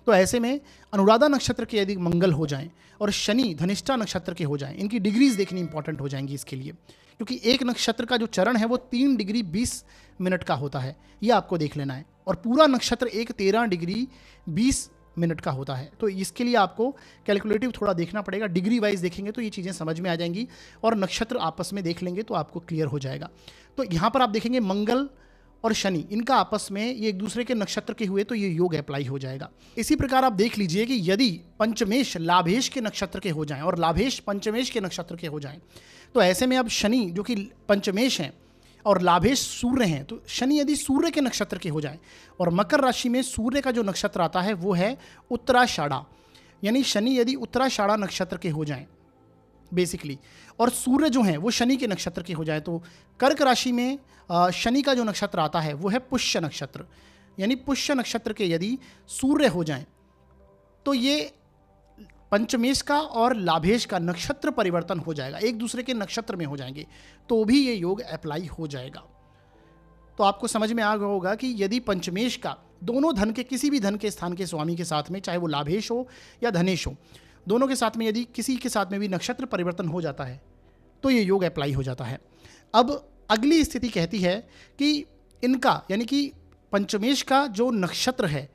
तो ऐसे में अनुराधा नक्षत्र के यदि मंगल हो जाएं और शनि धनिष्ठा नक्षत्र के हो जाएं, इनकी डिग्रीज देखनी इंपॉर्टेंट हो जाएंगी इसके लिए, क्योंकि एक नक्षत्र का जो चरण है वो 3 डिग्री 20 मिनट का होता है, ये आपको देख लेना है, और पूरा नक्षत्र 13 डिग्री 20 मिनट का होता है। तो इसके लिए आपको कैलकुलेटिव थोड़ा देखना पड़ेगा, डिग्री वाइज देखेंगे तो ये चीज़ें समझ में आ जाएंगी, और नक्षत्र आपस में देख लेंगे तो आपको क्लियर हो जाएगा। तो यहाँ पर आप देखेंगे मंगल और शनि इनका आपस में ये एक दूसरे के नक्षत्र के हुए तो ये योग अप्लाई हो जाएगा। इसी प्रकार आप देख लीजिए कि यदि पंचमेश लाभेश के नक्षत्र के हो जाएं और लाभेश पंचमेश के नक्षत्र के हो जाएं, तो ऐसे में अब शनि जो कि पंचमेश हैं और लाभेश सूर्य हैं, तो शनि यदि सूर्य के नक्षत्र के हो जाए, और मकर राशि में सूर्य का जो नक्षत्र आता है वो है उत्तराषाढ़ा, यानी शनि यदि उत्तराषाढ़ा नक्षत्र के हो जाएं बेसिकली, और सूर्य जो हैं वो शनि के नक्षत्र के हो जाए, तो कर्क राशि में शनि का जो नक्षत्र आता है वो है पुष्य नक्षत्र, यानी पुष्य नक्षत्र के यदि सूर्य हो जाएं तो ये पंचमेश का और लाभेश का नक्षत्र परिवर्तन हो जाएगा, एक दूसरे के नक्षत्र में हो जाएंगे, तो भी ये योग अप्लाई हो जाएगा। तो आपको समझ में आ गया होगा कि यदि पंचमेश का दोनों धन के किसी भी धन के स्थान के स्वामी के साथ में, चाहे वो लाभेश हो या धनेश हो, दोनों के साथ में यदि किसी के साथ में भी नक्षत्र परिवर्तन हो जाता है तो ये योग अप्लाई हो जाता है। अब अगली स्थिति कहती है कि इनका यानी कि पंचमेश का जो नक्षत्र है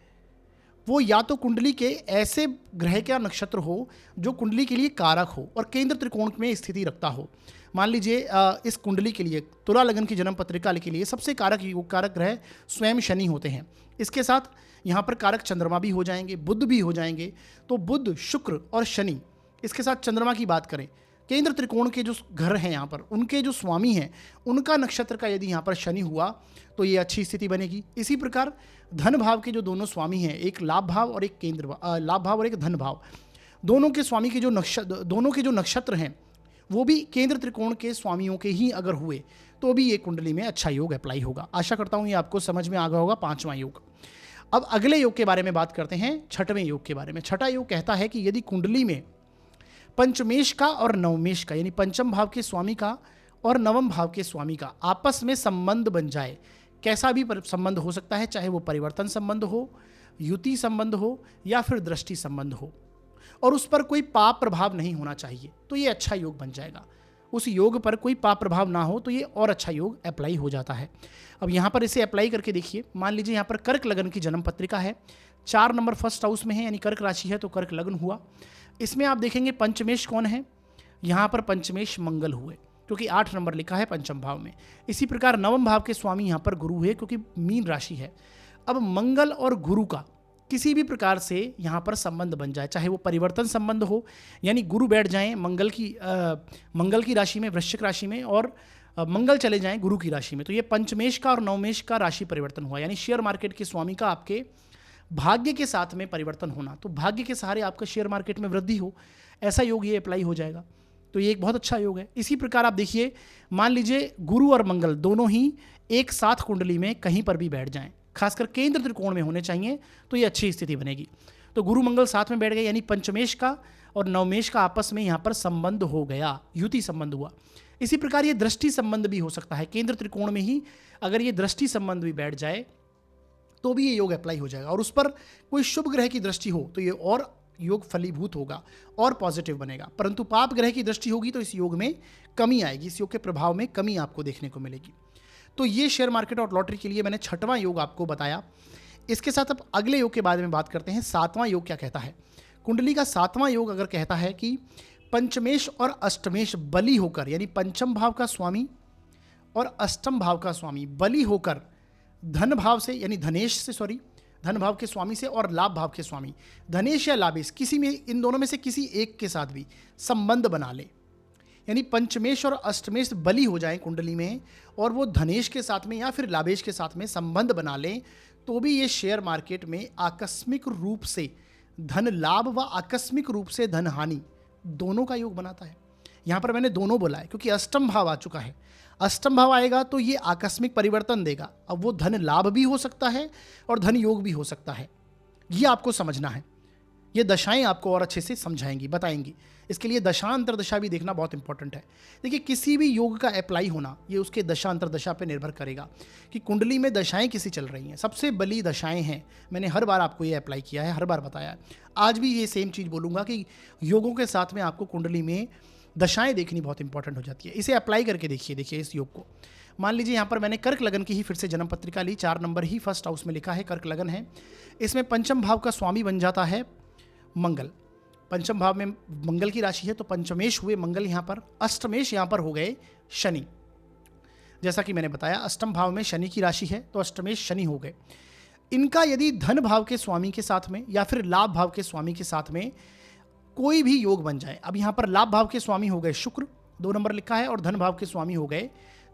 वो या तो कुंडली के ऐसे ग्रह का नक्षत्र हो जो कुंडली के लिए कारक हो और केंद्र त्रिकोण में स्थिति रखता हो। मान लीजिए इस कुंडली के लिए, तुला लगन की जन्म पत्रिका के लिए सबसे कारक ग्रह स्वयं शनि होते हैं। इसके साथ यहाँ पर कारक चंद्रमा भी हो जाएंगे, बुध भी हो जाएंगे। तो बुध, शुक्र और शनि, इसके साथ चंद्रमा की बात करें, केंद्र त्रिकोण के जो घर हैं यहाँ पर, उनके जो स्वामी हैं उनका नक्षत्र का यदि यहाँ पर शनि हुआ तो ये अच्छी स्थिति बनेगी। इसी प्रकार धन भाव के जो दोनों स्वामी हैं, एक लाभ भाव और एक लाभ भाव और एक धन भाव, दोनों के स्वामी के जो नक्षत्र हैं वो भी केंद्र त्रिकोण के स्वामियों के ही अगर हुए तो भी ये कुंडली में अच्छा योग अप्लाई होगा। आशा करता हूँ ये आपको समझ में आ गया होगा 5वां योग। अब अगले योग के बारे में बात करते हैं, 6वें योग के बारे में। 6ठा योग कहता है कि यदि कुंडली में पंचमेश का और नवमेश का, यानी पंचम भाव के स्वामी का और नवम भाव के स्वामी का आपस में संबंध बन जाए। कैसा भी संबंध हो सकता है, चाहे वो परिवर्तन संबंध हो, युति संबंध हो या फिर दृष्टि संबंध हो, और उस पर कोई पाप प्रभाव नहीं होना चाहिए, तो ये अच्छा योग बन जाएगा। उस योग पर कोई पाप प्रभाव ना हो तो ये और अच्छा योग अप्लाई हो जाता है। अब यहाँ पर इसे अप्लाई करके देखिए। मान लीजिए यहाँ पर कर्क लगन की जन्म पत्रिका है, 4 नंबर फर्स्ट हाउस में है, यानी कर्क राशि है, तो कर्क लगन हुआ। इसमें आप देखेंगे पंचमेश कौन है, यहाँ पर पंचमेश मंगल हुए, क्योंकि 8 नंबर लिखा है पंचम भाव में। इसी प्रकार नवम भाव के स्वामी यहाँ पर गुरु है, क्योंकि मीन राशि है। अब मंगल और गुरु का किसी भी प्रकार से यहाँ पर संबंध बन जाए, चाहे वो परिवर्तन संबंध हो, यानी गुरु बैठ जाएं मंगल की राशि में, वृश्चिक राशि में, और मंगल चले जाएं गुरु की राशि में, तो ये पंचमेश का और नवमेश का राशि परिवर्तन हुआ, यानी शेयर मार्केट के स्वामी का आपके भाग्य के साथ में परिवर्तन होना, तो भाग्य के सहारे आपका शेयर मार्केट में वृद्धि हो, ऐसा योग ये अप्लाई हो जाएगा। तो ये एक बहुत अच्छा योग है। इसी प्रकार आप देखिए, मान लीजिए गुरु और मंगल दोनों ही एक साथ कुंडली में कहीं पर भी बैठ जाएं, खासकर केंद्र त्रिकोण में होने चाहिए, तो ये अच्छी स्थिति बनेगी। तो गुरु मंगल साथ में बैठ गए, यानी पंचमेश का और नवमेश का आपस में यहाँ पर संबंध हो गया, युति संबंध हुआ। इसी प्रकार ये दृष्टि संबंध भी हो सकता है, केंद्र त्रिकोण में ही अगर ये दृष्टि संबंध भी बैठ जाए तो भी ये योग अप्लाई हो जाएगा, और उस पर कोई शुभ ग्रह की दृष्टि हो तो ये और योग फलीभूत होगा और पॉजिटिव बनेगा। परंतु पाप ग्रह की दृष्टि होगी तो इस योग में कमी आएगी, इस योग के प्रभाव में कमी आपको देखने को मिलेगी। तो ये शेयर मार्केट और लॉटरी के लिए मैंने 6वां योग आपको बताया। इसके साथ अब अगले योग के बारे में बात करते हैं। 7वां योग क्या कहता है? कुंडली का 7वां योग अगर कहता है कि पंचमेश और अष्टमेश बली होकर, यानी पंचम भाव का स्वामी और अष्टम भाव का स्वामी बली होकर धन भाव से, यानी धन भाव के स्वामी से और लाभ भाव के स्वामी, धनेश या लाभेश, किसी में इन दोनों में से किसी एक के साथ भी संबंध बना ले, यानी पंचमेश और अष्टमेश बली हो जाए कुंडली में और वो धनेश के साथ में या फिर लाभेश के साथ में संबंध बना लें, तो भी ये शेयर मार्केट में आकस्मिक रूप से धन लाभ व आकस्मिक रूप से धन हानि दोनों का योग बनाता है। यहाँ पर मैंने दोनों बोला है क्योंकि अष्टम भाव आ चुका है। अष्टम भाव आएगा तो ये आकस्मिक परिवर्तन देगा। अब वो धन लाभ भी हो सकता है और धन योग भी हो सकता है, ये आपको समझना है। ये दशाएं आपको और अच्छे से समझाएंगी, बताएंगी। इसके लिए दशा अंतरदशा भी देखना बहुत इंपॉर्टेंट है। देखिए, किसी भी योग का अप्लाई होना ये उसके दशा अंतरदशा पे निर्भर करेगा कि कुंडली में दशाएं किसी चल रही हैं। सबसे बली दशाएं हैं, मैंने हर बार आपको ये अप्लाई किया है, हर बार बताया है। आज भी ये सेम चीज़ बोलूँगा कि योगों के साथ में आपको कुंडली में दशाएं देखनी बहुत इंपॉर्टेंट हो जाती है। इसे अप्लाई करके देखिए इस योग को। मान लीजिए यहाँ पर मैंने कर्क लगन की ही फिर से जन्म पत्रिका ली, 4 नंबर ही फर्स्ट हाउस में लिखा है, कर्क लगन है। इसमें पंचम भाव का स्वामी बन जाता है मंगल। पंचम भाव में मंगल की राशि है तो पंचमेश हुए मंगल यहाँ पर, अष्टमेश यहाँ पर हो गए शनि। जैसा कि मैंने बताया अष्टम भाव में शनि की राशि है तो अष्टमेश शनि हो गए। इनका यदि धन भाव के स्वामी के साथ में या फिर लाभ भाव के स्वामी के साथ में कोई भी योग बन जाए, अब यहाँ पर लाभ भाव के स्वामी हो गए शुक्र, 2 नंबर लिखा है, और धन भाव के स्वामी हो गए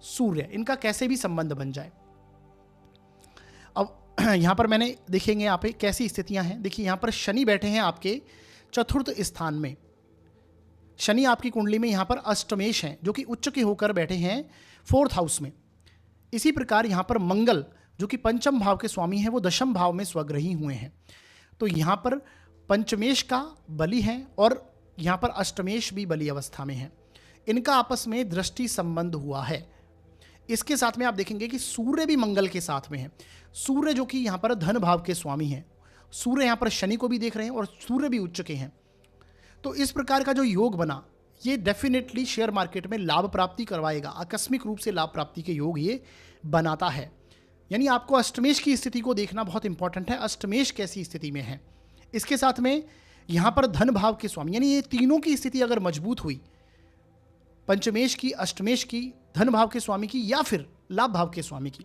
सूर्य, इनका कैसे भी संबंध बन जाए। अब यहाँ पर मैंने देखेंगे यहाँ पे कैसी स्थितियां हैं। देखिए यहाँ पर शनि बैठे हैं आपके चतुर्थ स्थान में। शनि आपकी कुंडली में यहाँ पर अष्टमेश हैं जो कि उच्च के होकर बैठे हैं 4th हाउस में। इसी प्रकार यहाँ पर मंगल जो कि पंचम भाव के स्वामी हैं वो दशम भाव में स्वग्रही हुए हैं। तो यहाँ पर पंचमेश का बली है और यहाँ पर अष्टमेश भी बली अवस्था में है। इनका आपस में दृष्टि संबंध हुआ है। इसके साथ में आप देखेंगे कि सूर्य भी मंगल के साथ में है। सूर्य जो कि यहाँ पर धन भाव के स्वामी हैं, सूर्य यहाँ पर शनि को भी देख रहे हैं और सूर्य भी उच्च के हैं। तो इस प्रकार का जो योग बना ये डेफिनेटली शेयर मार्केट में लाभ प्राप्ति करवाएगा, आकस्मिक रूप से लाभ प्राप्ति के योग ये बनाता है। यानी आपको अष्टमेश की स्थिति को देखना बहुत इंपॉर्टेंट है, अष्टमेश कैसी स्थिति में है। इसके साथ में यहाँ पर धन भाव के स्वामी, यानी ये तीनों की स्थिति अगर मजबूत हुई, पंचमेश की, अष्टमेश की, धन भाव के स्वामी की या फिर लाभ भाव के स्वामी की,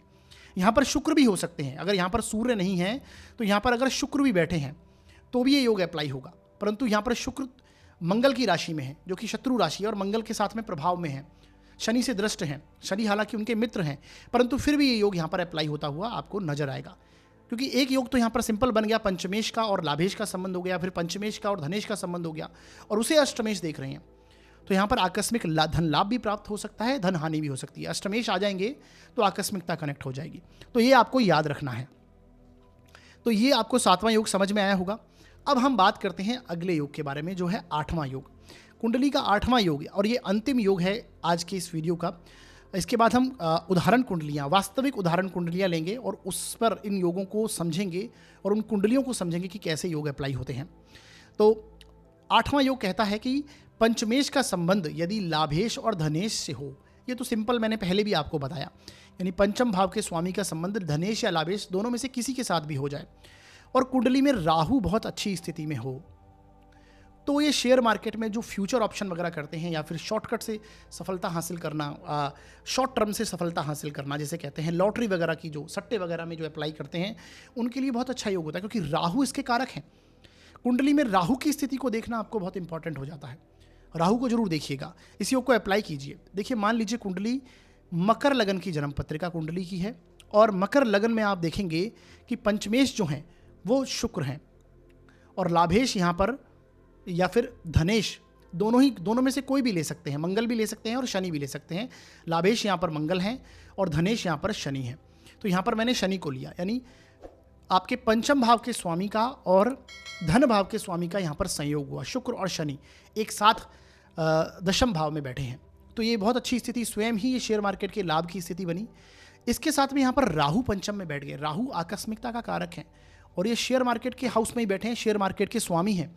यहाँ पर शुक्र भी हो सकते हैं। अगर यहाँ पर सूर्य नहीं है तो यहाँ पर अगर शुक्र भी बैठे हैं तो भी ये योग अप्लाई होगा। परंतु यहाँ पर शुक्र मंगल की राशि में है जो कि शत्रु राशि है और मंगल के साथ में प्रभाव में है, शनि से दृष्ट हैं। शनि हालांकि उनके मित्र हैं परंतु फिर भी ये योग यहाँ पर अप्लाई होता हुआ आपको नजर आएगा। क्योंकि एक योग तो यहाँ पर सिंपल बन गया, पंचमेश का और लाभेश का संबंध हो गया, फिर पंचमेश का और धनेश का संबंध हो गया और उसे अष्टमेश देख रहे हैं। तो यहाँ पर आकस्मिक धन लाभ भी प्राप्त हो सकता है, धन हानि भी हो सकती है। अष्टमेश आ जाएंगे तो आकस्मिकता कनेक्ट हो जाएगी। तो ये आपको याद रखना है। तो ये आपको 7वां योग समझ में आया होगा। अब हम बात करते हैं अगले योग के बारे में जो है 8वां योग। कुंडली का 8वां योग और ये अंतिम योग है आज के इस वीडियो का। इसके बाद हम उदाहरण कुंडलियाँ, वास्तविक उदाहरण कुंडलियाँ लेंगे और उस पर इन योगों को समझेंगे और उन कुंडलियों को समझेंगे कि कैसे योग अप्लाई होते हैं। तो 8वां योग कहता है कि पंचमेश का संबंध यदि लाभेश और धनेश से हो, ये तो सिंपल मैंने पहले भी आपको बताया, यानी पंचम भाव के स्वामी का संबंध धनेश या लाभेश दोनों में से किसी के साथ भी हो जाए और कुंडली में राहु बहुत अच्छी स्थिति में हो, तो ये शेयर मार्केट में जो फ्यूचर ऑप्शन वगैरह करते हैं या फिर शॉर्टकट से सफलता हासिल करना, शॉर्ट टर्म से सफलता हासिल करना जैसे कहते हैं, लॉटरी वगैरह की जो सट्टे वगैरह में जो अप्लाई करते हैं उनके लिए बहुत अच्छा योग होता है, क्योंकि राहु इसके कारक हैं। कुंडली में राहु की स्थिति को देखना आपको बहुत इंपॉर्टेंट हो जाता है। राहु को जरूर देखिएगा, इस योग को अप्लाई कीजिए। देखिए, मान लीजिए कुंडली मकर लगन की जन्म पत्रिका कुंडली की है और मकर लगन में आप देखेंगे कि पंचमेश जो हैं वो शुक्र हैं और लाभेश यहाँ पर या फिर धनेश, दोनों में से कोई भी ले सकते हैं, मंगल भी ले सकते हैं और शनि भी ले सकते हैं। लाभेश यहाँ पर मंगल हैं और धनेश यहाँ पर शनि है। तो यहाँ पर मैंने शनि को लिया, यानी आपके पंचम भाव के स्वामी का और धन भाव के स्वामी का यहाँ पर संयोग हुआ। शुक्र और शनि एक साथ दशम भाव में बैठे हैं, तो ये बहुत अच्छी स्थिति, स्वयं ही ये शेयर मार्केट के लाभ की स्थिति बनी। इसके साथ में यहाँ पर राहु पंचम में बैठ गए। राहु आकस्मिकता का कारक है और ये शेयर मार्केट के हाउस में ही बैठे हैं, शेयर मार्केट के स्वामी हैं।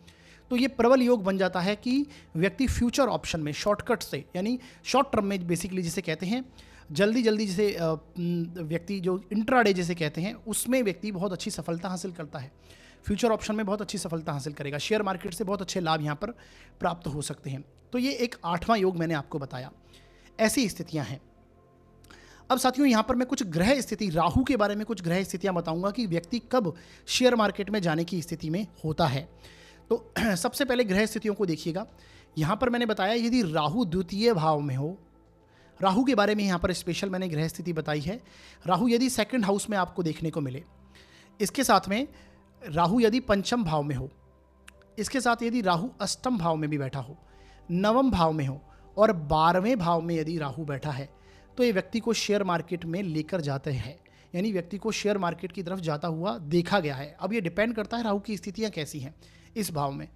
तो ये प्रबल योग बन जाता है कि व्यक्ति फ्यूचर ऑप्शन में शॉर्टकट से, यानी शॉर्ट टर्म में बेसिकली जिसे कहते हैं जल्दी जिसे व्यक्ति जो इंट्राडे जिसे कहते हैं, उसमें व्यक्ति बहुत अच्छी सफलता हासिल करता है। फ्यूचर ऑप्शन में बहुत अच्छी सफलता हासिल करेगा, शेयर मार्केट से बहुत अच्छे लाभ यहाँ पर प्राप्त हो सकते हैं। तो ये एक 8वां योग मैंने आपको बताया। ऐसी स्थितियाँ हैं। अब साथियों, यहाँ पर मैं कुछ ग्रह स्थिति, राहु के बारे में कुछ ग्रह स्थितियाँ बताऊँगा कि व्यक्ति कब शेयर मार्केट में जाने की स्थिति में होता है। तो सबसे पहले ग्रह स्थितियों को देखिएगा। यहाँ पर मैंने बताया यदि राहु द्वितीय भाव में हो, राहु के बारे में यहाँ पर स्पेशल मैंने ग्रह स्थिति बताई है। राहु यदि सेकंड हाउस में आपको देखने को मिले, इसके साथ में राहु यदि पंचम भाव में हो, इसके साथ यदि राहु अष्टम भाव में भी बैठा हो, नवम भाव में हो और 12वें भाव में यदि राहु बैठा है, तो ये व्यक्ति को शेयर मार्केट में लेकर जाते हैं, यानी व्यक्ति को शेयर मार्केट की तरफ जाता हुआ देखा गया है। अब ये डिपेंड करता है राहु की स्थितियाँ कैसी हैं इस भाव में,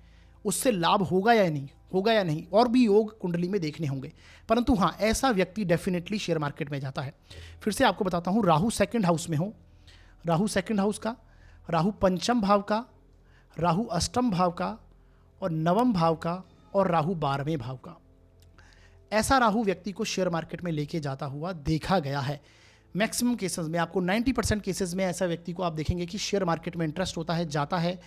उससे लाभ होगा या नहीं, और भी योग कुंडली में देखने होंगे। परंतु हाँ, ऐसा व्यक्ति डेफिनेटली शेयर मार्केट में जाता है। फिर से आपको बताता हूँ, राहु सेकंड हाउस में हो, राहु सेकंड हाउस का, राहु पंचम भाव का, राहु अष्टम भाव का और नवम भाव का और राहु 12वें भाव का, ऐसा राहु व्यक्ति को शेयर मार्केट में लेके जाता हुआ देखा गया है। मैक्सिमम केसेस में आपको 90% केसेस में ऐसा व्यक्ति को आप देखेंगे कि शेयर मार्केट में इंटरेस्ट होता है, जाता है।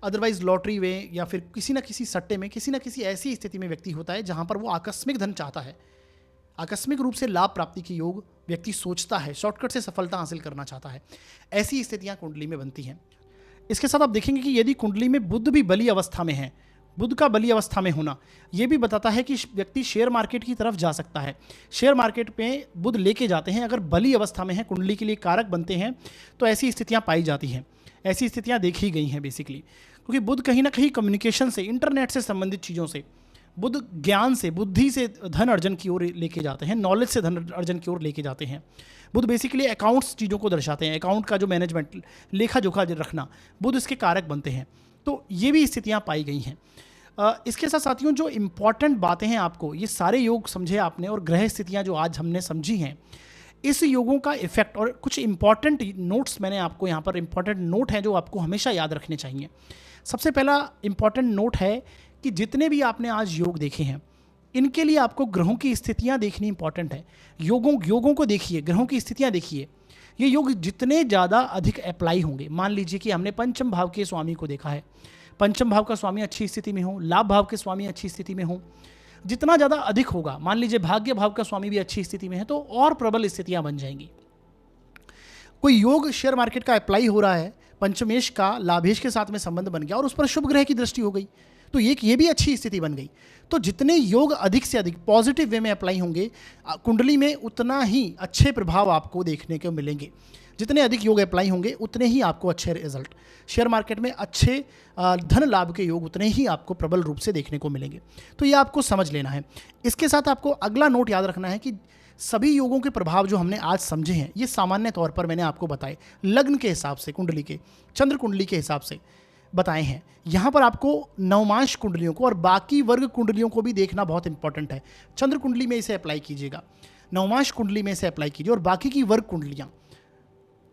अदरवाइज लॉटरी में या फिर किसी न किसी सट्टे में, किसी न किसी ऐसी स्थिति में व्यक्ति होता है जहां पर वो आकस्मिक धन चाहता है, आकस्मिक रूप से लाभ प्राप्ति के योग व्यक्ति सोचता है, शॉर्टकट से सफलता हासिल करना चाहता है। ऐसी स्थितियां कुंडली में बनती हैं। इसके साथ आप देखेंगे कि यदि कुंडली में बुध भी बली अवस्था में है, बुध का बली अवस्था में होना यह भी बताता है कि व्यक्ति शेयर मार्केट की तरफ जा सकता है। शेयर मार्केट पे बुध लेके जाते हैं, अगर बली अवस्था में है, कुंडली के लिए कारक बनते हैं, तो ऐसी स्थितियां पाई जाती हैं, ऐसी स्थितियां देखी गई हैं बेसिकली। क्योंकि बुध कहीं ना कहीं कम्युनिकेशन से, इंटरनेट से संबंधित चीज़ों से, बुध ज्ञान से, बुद्धि से धन अर्जन की ओर लेके जाते हैं, नॉलेज से धन अर्जन की ओर लेके जाते हैं। बुध बेसिकली अकाउंट्स चीज़ों को दर्शाते हैं, अकाउंट का जो मैनेजमेंट, लेखा जोखा रखना, बुध इसके कारक बनते हैं। तो ये भी स्थितियाँ पाई गई हैं। इसके साथ साथियों, जो इम्पॉर्टेंट बातें हैं, आपको ये सारे योग समझे आपने और ग्रह स्थितियाँ जो आज हमने समझी हैं, इस योगों का इफेक्ट और कुछ इंपॉर्टेंट नोट्स मैंने आपको यहाँ पर, इंपॉर्टेंट नोट हैं जो आपको हमेशा याद रखने चाहिए। सबसे पहला इंपॉर्टेंट नोट है कि जितने भी आपने आज योग देखे हैं, इनके लिए आपको ग्रहों की स्थितियाँ देखनी इंपॉर्टेंट है। योगों को देखिए, ग्रहों की स्थितियाँ देखिए। ये योग जितने ज़्यादा अधिक अप्लाई होंगे, मान लीजिए कि हमने पंचम भाव के स्वामी को देखा है, पंचम भाव का स्वामी अच्छी स्थिति में हो, लाभ भाव के स्वामी अच्छी स्थिति में हो, जितना ज़्यादा अधिक होगा, मान लीजिए भाग्य भाव का स्वामी भी अच्छी स्थिति में है, तो और प्रबल स्थितियां बन जाएंगी। कोई योग शेयर मार्केट का अप्लाई हो रहा है, पंचमेश का लाभेश के साथ में संबंध बन गया और उस पर शुभ ग्रह की दृष्टि हो गई, तो ये भी अच्छी स्थिति बन गई। तो जितने योग अधिक से अधिक पॉजिटिव वे में अप्लाई होंगे कुंडली में, उतना ही अच्छे प्रभाव आपको देखने को मिलेंगे। जितने अधिक योग अप्लाई होंगे उतने ही आपको अच्छे रिजल्ट, शेयर मार्केट में अच्छे धन लाभ के योग उतने ही आपको प्रबल रूप से देखने को मिलेंगे। तो ये आपको समझ लेना है। इसके साथ आपको अगला नोट याद रखना है कि सभी योगों के प्रभाव जो हमने आज समझे हैं, ये सामान्य तौर पर मैंने आपको बताए लग्न के हिसाब से, कुंडली के, चंद्र कुंडली के हिसाब से। बताए हैं। यहाँ पर आपको नवमांश कुंडलियों को और बाकी वर्ग कुंडलियों को भी देखना बहुत इंपॉर्टेंट है। चंद्र कुंडली में इसे अप्लाई कीजिएगा, नवमांश कुंडली में इसे अप्लाई कीजिए, और बाकी की वर्ग कुंडलियाँ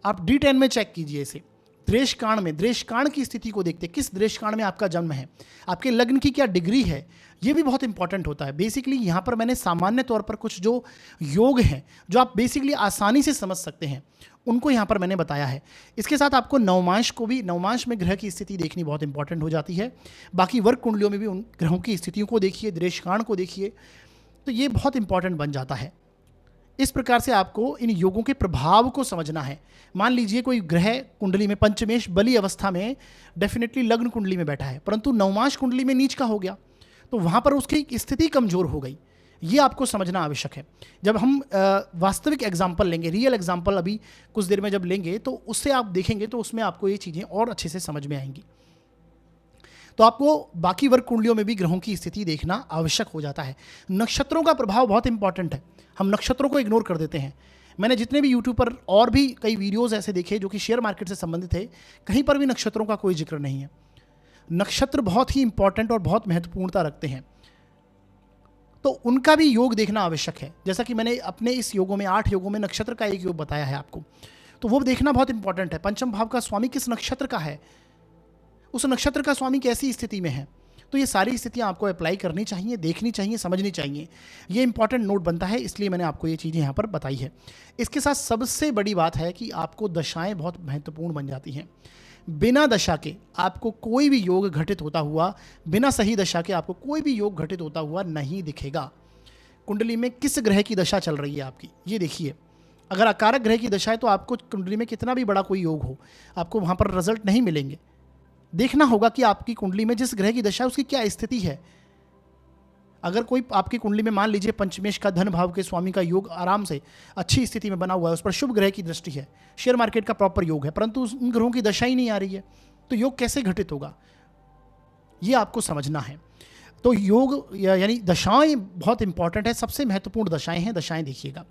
आप D10 में चेक कीजिए इसे। द्रेशकांड में द्रेशकांड की स्थिति को देखते हैं, किस द्रेशकांड में आपका जन्म है, आपके लग्न की क्या डिग्री है, ये भी बहुत इंपॉर्टेंट होता है। बेसिकली यहाँ पर मैंने सामान्य तौर पर कुछ जो योग हैं जो आप बेसिकली आसानी से समझ सकते हैं उनको यहाँ पर मैंने बताया है। इसके साथ आपको नवमांश को भी, नवमांश में ग्रह की स्थिति देखनी बहुत इंपॉर्टेंट हो जाती है। बाकी वर्ग कुंडलियों में भी उन ग्रहों की स्थितियों को देखिए, द्रेशकांड को देखिए, तो ये बहुत इंपॉर्टेंट बन जाता है। इस प्रकार से आपको इन योगों के प्रभाव को समझना है। मान लीजिए कोई ग्रह कुंडली में पंचमेश बली अवस्था में डेफिनेटली लग्न कुंडली में बैठा है, परंतु नवमांश कुंडली में नीच का हो गया, तो वहाँ पर उसकी स्थिति कमजोर हो गई। ये आपको समझना आवश्यक है। जब हम वास्तविक एग्जाम्पल लेंगे, रियल एग्जाम्पल अभी कुछ देर में जब लेंगे, तो उससे आप देखेंगे तो उसमें आपको ये चीज़ें और अच्छे से समझ में आएंगी। तो आपको बाकी वर्ग कुंडलियों में भी ग्रहों की स्थिति देखना आवश्यक हो जाता है। नक्षत्रों का प्रभाव बहुत इंपॉर्टेंट है, हम नक्षत्रों को इग्नोर कर देते हैं। मैंने जितने भी यूट्यूब पर और भी कई वीडियोस ऐसे देखे जो कि शेयर मार्केट से संबंधित थे, कहीं पर भी नक्षत्रों का कोई जिक्र नहीं है। नक्षत्र बहुत ही इंपॉर्टेंट और बहुत महत्वपूर्णता रखते हैं, तो उनका भी योग देखना आवश्यक है। जैसा कि मैंने अपने इस योगों में 8 योगों में नक्षत्र का एक योग बताया है आपको, तो वो देखना बहुत इंपॉर्टेंट है। पंचम भाव का स्वामी किस नक्षत्र का है, उस नक्षत्र का स्वामी कैसी स्थिति में है, तो ये सारी स्थितियां आपको अप्लाई करनी चाहिए, देखनी चाहिए, समझनी चाहिए। ये इंपॉर्टेंट नोट बनता है, इसलिए मैंने आपको ये चीज़ें यहाँ पर बताई है। इसके साथ सबसे बड़ी बात है कि आपको दशाएं बहुत महत्वपूर्ण बन जाती हैं। बिना दशा के आपको कोई भी योग घटित होता हुआ, बिना सही दशा के आपको कोई भी योग घटित होता हुआ नहीं दिखेगा। कुंडली में किस ग्रह की दशा चल रही है आपकी, ये देखिए। अगर अकारक ग्रह की दशा है तो आपको कुंडली में कितना भी बड़ा कोई योग हो, आपको वहाँ पर रिजल्ट नहीं मिलेंगे। देखना होगा कि आपकी कुंडली में जिस ग्रह की दशा है उसकी क्या स्थिति है। अगर कोई आपकी कुंडली में मान लीजिए पंचमेश का धन भाव के स्वामी का योग आराम से अच्छी स्थिति में बना हुआ है, उस पर शुभ ग्रह की दृष्टि है, शेयर मार्केट का प्रॉपर योग है, परंतु उन ग्रहों की दशा ही नहीं आ रही है, तो योग कैसे घटित होगा, ये आपको समझना है। तो योग यानी दशाएं बहुत इंपॉर्टेंट है, सबसे महत्वपूर्ण दशाएं हैं, दशाएं देखिएगा।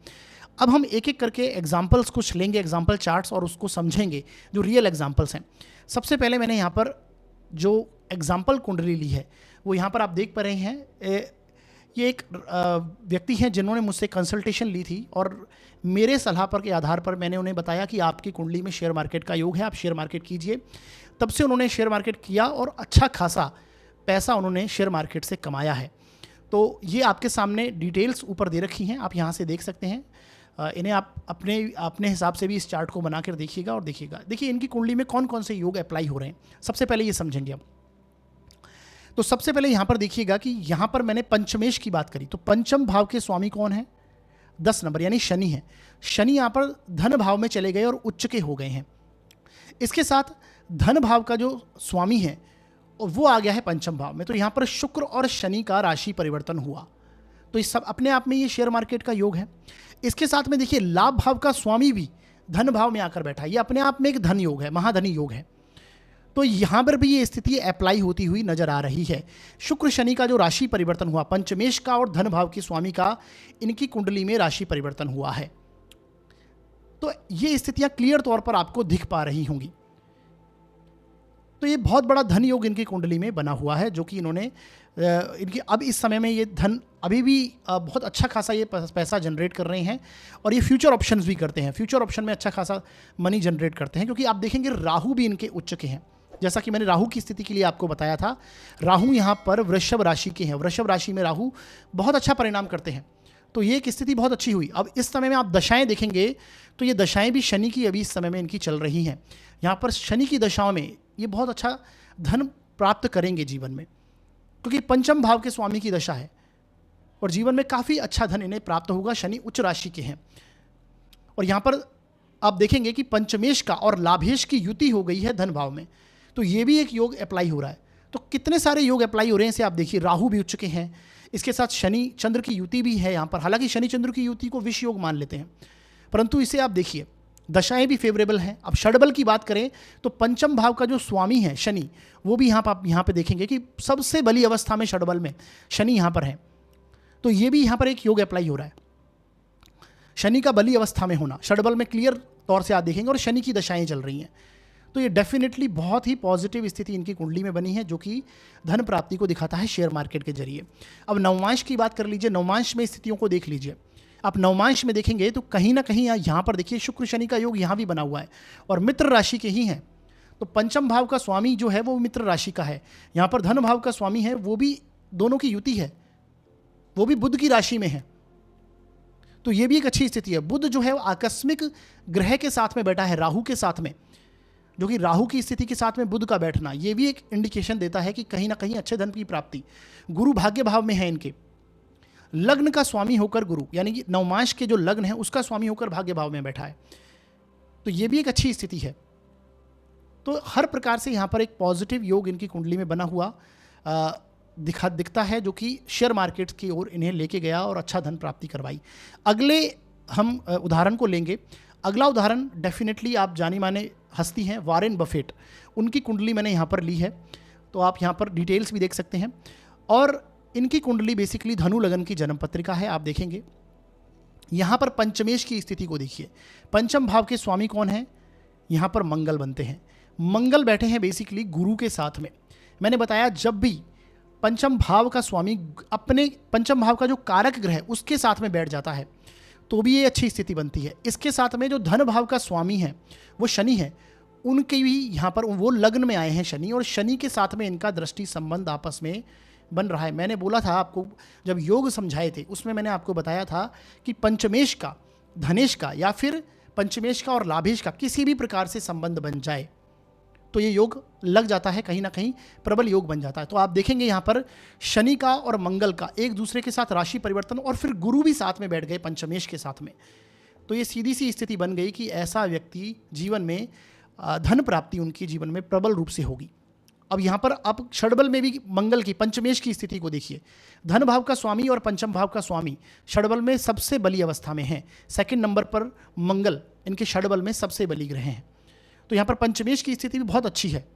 अब हम एक एक करके एग्जाम्पल्स कुछ लेंगे, एग्जाम्पल चार्ट्स, और उसको समझेंगे जो रियल एग्जाम्पल्स हैं। सबसे पहले मैंने यहाँ पर जो एग्जाम्पल कुंडली ली है वो यहाँ पर आप देख पा रहे हैं। ये एक व्यक्ति हैं जिन्होंने मुझसे कंसल्टेशन ली थी, और मेरे सलाह पर के आधार पर मैंने उन्हें बताया कि आपकी कुंडली में शेयर मार्केट का योग है, आप शेयर मार्केट कीजिए। तब से उन्होंने शेयर मार्केट किया और अच्छा खासा पैसा उन्होंने शेयर मार्केट से कमाया है। तो ये आपके सामने डिटेल्स ऊपर दे रखी हैं, आप यहाँ से देख सकते हैं। इन्हें आप अपने हिसाब से भी इस चार्ट को बना कर देखिएगा और देखिएगा। देखिए इनकी कुंडली में कौन कौन से योग अप्लाई हो रहे हैं, सबसे पहले ये समझेंगे हम। तो सबसे पहले यहाँ पर देखिएगा कि यहाँ पर मैंने पंचमेश की बात करी, तो पंचम भाव के स्वामी कौन है, 10 नंबर यानी शनि है। शनि यहाँ पर धन भाव में चले गए और उच्च के हो गए हैं। इसके साथ धन भाव का जो स्वामी है वो आ गया है पंचम भाव में, तो यहाँ पर शुक्र और शनि का राशि परिवर्तन हुआ, तो इस सब अपने आप में ये शेयर मार्केट का योग है। इसके साथ में देखिए लाभ भाव का स्वामी भी धन भाव में आकर बैठा है, ये अपने आप में एक धन योग है, महाधनी योग है। तो यहाँ पर भी ये स्थिति अप्लाई होती हुई नजर आ रही है। शुक्र शनि का जो राशि परिवर्तन हुआ, पंचमेश का और धन भाव के स्वामी का, इनकी कुंडली में राशि परिवर्तन हुआ है। तो ये स्थितियां क्लियर तौर पर आपको दिख पा रही होंगी। तो ये बहुत बड़ा धन योग इनकी कुंडली में बना हुआ है, जो कि इन्होंने इनकी अब इस समय में ये धन अभी भी बहुत अच्छा खासा ये पैसा जनरेट कर रहे हैं, और ये फ्यूचर ऑप्शंस भी करते हैं। फ्यूचर ऑप्शन में अच्छा खासा मनी जनरेट करते हैं, क्योंकि आप देखेंगे राहु भी इनके उच्च के हैं। जैसा कि मैंने राहु की स्थिति के लिए आपको बताया था, राहु यहाँ पर वृषभ राशि के हैं। वृषभ राशि में राहु बहुत अच्छा परिणाम करते हैं, तो ये एक स्थिति बहुत अच्छी हुई। अब इस समय में आप दशाएं देखेंगे तो ये दशाएं भी शनि की अभी इस समय में इनकी चल रही हैं। यहाँ पर शनि की दशाओं में ये बहुत अच्छा धन प्राप्त करेंगे जीवन में, क्योंकि पंचम भाव के स्वामी की दशा है, और जीवन में काफ़ी अच्छा धन इन्हें प्राप्त होगा। शनि उच्च राशि के हैं, और यहाँ पर आप देखेंगे कि पंचमेश का और लाभेश की युति हो गई है धन भाव में, तो ये भी एक योग अप्लाई हो रहा है। तो कितने सारे योग अप्लाई हो रहे हैं इसे आप देखिए। राहु भी उच्च के हैं, इसके साथ शनि चंद्र की युति भी है यहाँ पर। हालांकि शनि चंद्र की युति को विष योग मान लेते हैं, परंतु इसे आप देखिए दशाएं भी फेवरेबल हैं। अब षडबल की बात करें तो पंचम भाव का जो स्वामी है शनि, वो भी यहाँ पे देखेंगे कि सबसे बली अवस्था में षडबल में शनि यहाँ पर है, तो ये भी यहाँ पर एक योग अप्लाई हो रहा है। शनि का बली अवस्था में होना, षडबल में क्लियर तौर से आप देखेंगे, और शनि की दशाएं चल रही हैं, तो ये डेफिनेटली बहुत ही पॉजिटिव स्थिति इनकी कुंडली में बनी है, जो कि धन प्राप्ति को दिखाता है शेयर मार्केट के जरिए। अब नवमांश की बात कर लीजिए, नवमांश में स्थितियों को देख लीजिए। आप नवमांश में देखेंगे तो कहीं ना कहीं यहाँ पर देखिए शुक्र शनि का योग यहाँ भी बना हुआ है और मित्र राशि के ही हैं। तो पंचम भाव का स्वामी जो है वो मित्र राशि का है, यहाँ पर धन भाव का स्वामी है वो भी, दोनों की युति है, वो भी बुध की राशि में है। तो ये भी एक अच्छी स्थिति है। बुध जो है वो आकस्मिक ग्रह के साथ में बैठा है, राहु के साथ में, जो कि राहु की स्थिति के साथ में बुध का बैठना, ये भी एक इंडिकेशन देता है कि कहीं ना कहीं अच्छे धन की प्राप्ति। गुरु भाग्य भाव में है इनके, लग्न का स्वामी होकर गुरु, यानी कि नवमांश के जो लग्न है उसका स्वामी होकर भाग्य भाव में बैठा है, तो ये भी एक अच्छी स्थिति है। तो हर प्रकार से यहाँ पर एक पॉजिटिव योग इनकी कुंडली में बना हुआ दिखता है, जो कि शेयर मार्केट की ओर इन्हें लेके गया और अच्छा धन प्राप्ति करवाई। अगले हम उदाहरण को लेंगे। अगला उदाहरण डेफिनेटली आप जानी माने हस्ती हैं वॉरेन बफेट, उनकी कुंडली मैंने यहाँ पर ली है, तो आप यहाँ पर डिटेल्स भी देख सकते हैं। और इनकी कुंडली बेसिकली धनु लगन की जन्म पत्रिका है। आप देखेंगे यहाँ पर पंचमेश की स्थिति को देखिए। पंचम भाव के स्वामी कौन है? यहाँ पर मंगल बनते हैं। मंगल बैठे हैं बेसिकली गुरु के साथ में। मैंने बताया जब भी पंचम भाव का स्वामी अपने पंचम भाव का जो कारक ग्रह उसके साथ में बैठ जाता है तो भी ये अच्छी स्थिति बनती है। इसके साथ में जो धन भाव का स्वामी है वो शनि है, उनके भी यहाँ पर वो लग्न में आए हैं शनि, और शनि के साथ में इनका दृष्टि संबंध आपस में बन रहा है। मैंने बोला था आपको, जब योग समझाए थे उसमें मैंने आपको बताया था कि पंचमेश का धनेश का या फिर पंचमेश का और लाभेश का किसी भी प्रकार से संबंध बन जाए तो ये योग लग जाता है, कहीं ना कहीं प्रबल योग बन जाता है। तो आप देखेंगे यहाँ पर शनि का और मंगल का एक दूसरे के साथ राशि परिवर्तन, और फिर गुरु भी साथ में बैठ गए पंचमेश के साथ में। तो ये सीधी सी स्थिति बन गई कि ऐसा व्यक्ति जीवन में धन प्राप्ति उनके जीवन में प्रबल रूप से होगी। अब यहाँ पर आप षडबल में भी मंगल की पंचमेश की स्थिति को देखिए। धन भाव का स्वामी और पंचम भाव का स्वामी षडबल में सबसे बली अवस्था में है। सेकंड नंबर पर मंगल इनके षडबल में सबसे बली ग्रह हैं। तो यहाँ पर पंचमेश की स्थिति भी बहुत अच्छी है।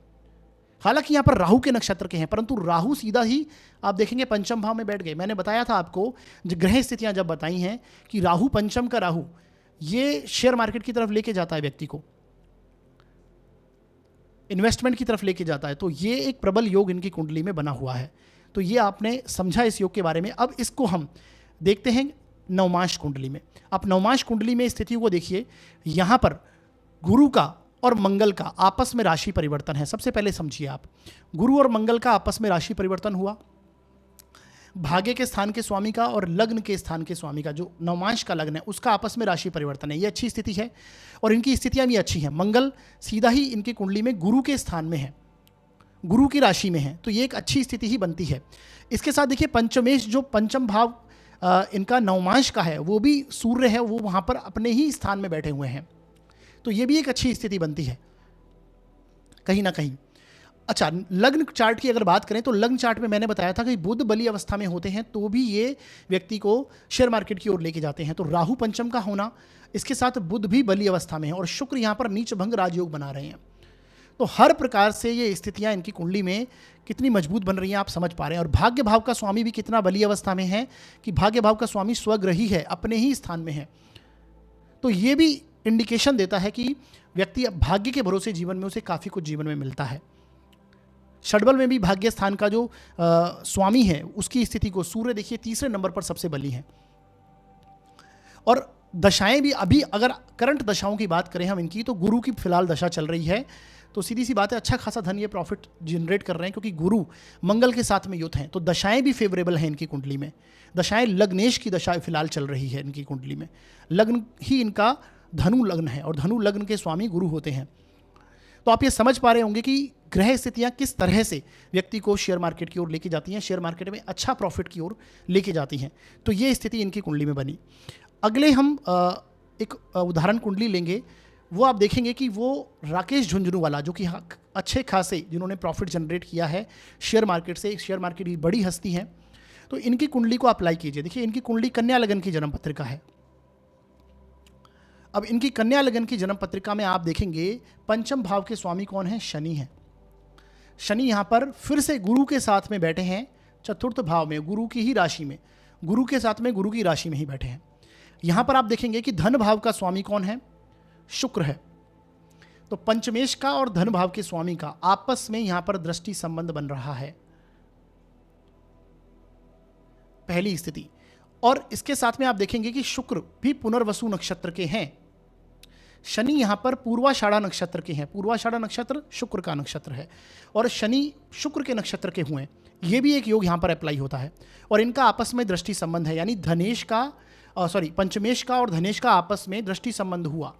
हालांकि यहाँ पर राहु के नक्षत्र के हैं, परंतु राहु सीधा ही आप देखेंगे पंचम भाव में बैठ गए। मैंने बताया था आपको जो ग्रह स्थितियां जब बताई हैं कि राहु, पंचम का राहु, ये शेयर मार्केट की तरफ लेके जाता है, व्यक्ति को इन्वेस्टमेंट की तरफ लेके जाता है। तो ये एक प्रबल योग इनकी कुंडली में बना हुआ है। तो ये आपने समझा इस योग के बारे में। अब इसको हम देखते हैं नवमांश कुंडली में। आप नवमांश कुंडली में स्थितियों को देखिए। यहाँ पर गुरु का और मंगल का आपस में राशि परिवर्तन है। सबसे पहले समझिए आप, गुरु और मंगल का आपस में राशि परिवर्तन हुआ। भाग्य के स्थान के स्वामी का और लग्न के स्थान के स्वामी का, जो नवमांश का लग्न है, उसका आपस में राशि परिवर्तन है। ये अच्छी स्थिति है और इनकी स्थितियां भी अच्छी हैं। मंगल सीधा ही इनकी कुंडली में गुरु के स्थान में है, गुरु की राशि में है, तो ये एक अच्छी स्थिति ही बनती है। इसके साथ देखिए पंचमेश, जो पंचम भाव इनका नवमांश का है, वो भी सूर्य है, वो वहाँ पर अपने ही स्थान में बैठे हुए हैं। तो ये भी एक अच्छी स्थिति बनती है कहीं ना कहीं। अच्छा, लग्न चार्ट की अगर बात करें तो लग्न चार्ट में मैंने बताया था कि बुध बली अवस्था में होते हैं तो भी ये व्यक्ति को शेयर मार्केट की ओर लेके जाते हैं। तो राहु पंचम का होना, इसके साथ बुध भी बली अवस्था में है और शुक्र यहाँ पर नीच भंग राजयोग बना रहे हैं। तो हर प्रकार से ये स्थितियाँ इनकी कुंडली में कितनी मजबूत बन रही हैं आप समझ पा रहे हैं। और भाग्य भाव का स्वामी भी कितना बली अवस्था में है कि भाग्य भाव का स्वामी स्वग्रही है, अपने ही स्थान में है। तो ये भी इंडिकेशन देता है कि व्यक्ति भाग्य के भरोसे जीवन में उसे काफ़ी कुछ जीवन में मिलता है। षडबल में भी भाग्य स्थान का जो स्वामी है उसकी स्थिति को सूर्य देखिए तीसरे नंबर पर सबसे बली है। और दशाएं भी अभी अगर करंट दशाओं की बात करें हम इनकी, तो गुरु की फिलहाल दशा चल रही है। तो सीधी सी बात है, अच्छा खासा धन ये प्रॉफिट जनरेट कर रहे हैं क्योंकि गुरु मंगल के साथ में युत हैं। तो दशाएं भी फेवरेबल हैं इनकी कुंडली में। दशाएं लग्नेश की दशा फिलहाल चल रही है इनकी कुंडली में। लग्न ही इनका धनु लग्न है और धनु लग्न के स्वामी गुरु होते हैं। तो आप ये समझ पा रहे होंगे कि ग्रह स्थितियां किस तरह से व्यक्ति को शेयर मार्केट की ओर लेके जाती हैं, शेयर मार्केट में अच्छा प्रॉफिट की ओर लेके जाती हैं। तो ये स्थिति इनकी कुंडली में बनी। अगले हम एक उदाहरण कुंडली लेंगे। वो आप देखेंगे कि वो राकेश झुंझुनूवाला, जो कि अच्छे खासे जिन्होंने प्रॉफिट जनरेट किया है शेयर मार्केट से, शेयर मार्केट की बड़ी हस्ती हैं। तो इनकी कुंडली को अप्लाई कीजिए। देखिए इनकी कुंडली कन्या लगन की जन्म पत्रिका है। अब इनकी कन्या लगन की जन्म पत्रिका में आप देखेंगे पंचम भाव के स्वामी कौन है? शनि है। शनि यहाँ पर फिर से गुरु के साथ में बैठे हैं चतुर्थ भाव में, गुरु की ही राशि में, गुरु के साथ में गुरु की राशि में ही बैठे हैं। यहाँ पर आप देखेंगे कि धन भाव का स्वामी कौन है? शुक्र है। तो पंचमेश का और धन भाव के स्वामी का आपस में यहां पर दृष्टि संबंध बन रहा है, पहली स्थिति। और इसके साथ में आप देखेंगे कि शुक्र भी पुनर्वसु नक्षत्र के हैं, शनि यहां पर पूर्वाषाढ़ा नक्षत्र के हैं। पूर्वाषाढ़ा नक्षत्र शुक्र का नक्षत्र है और शनि शुक्र के नक्षत्र के हुए, ये भी एक योग यहां पर अप्लाई होता है और इनका आपस में दृष्टि संबंध है, यानी धनेश का पंचमेश का और धनेश का आपस में दृष्टि संबंध हुआ।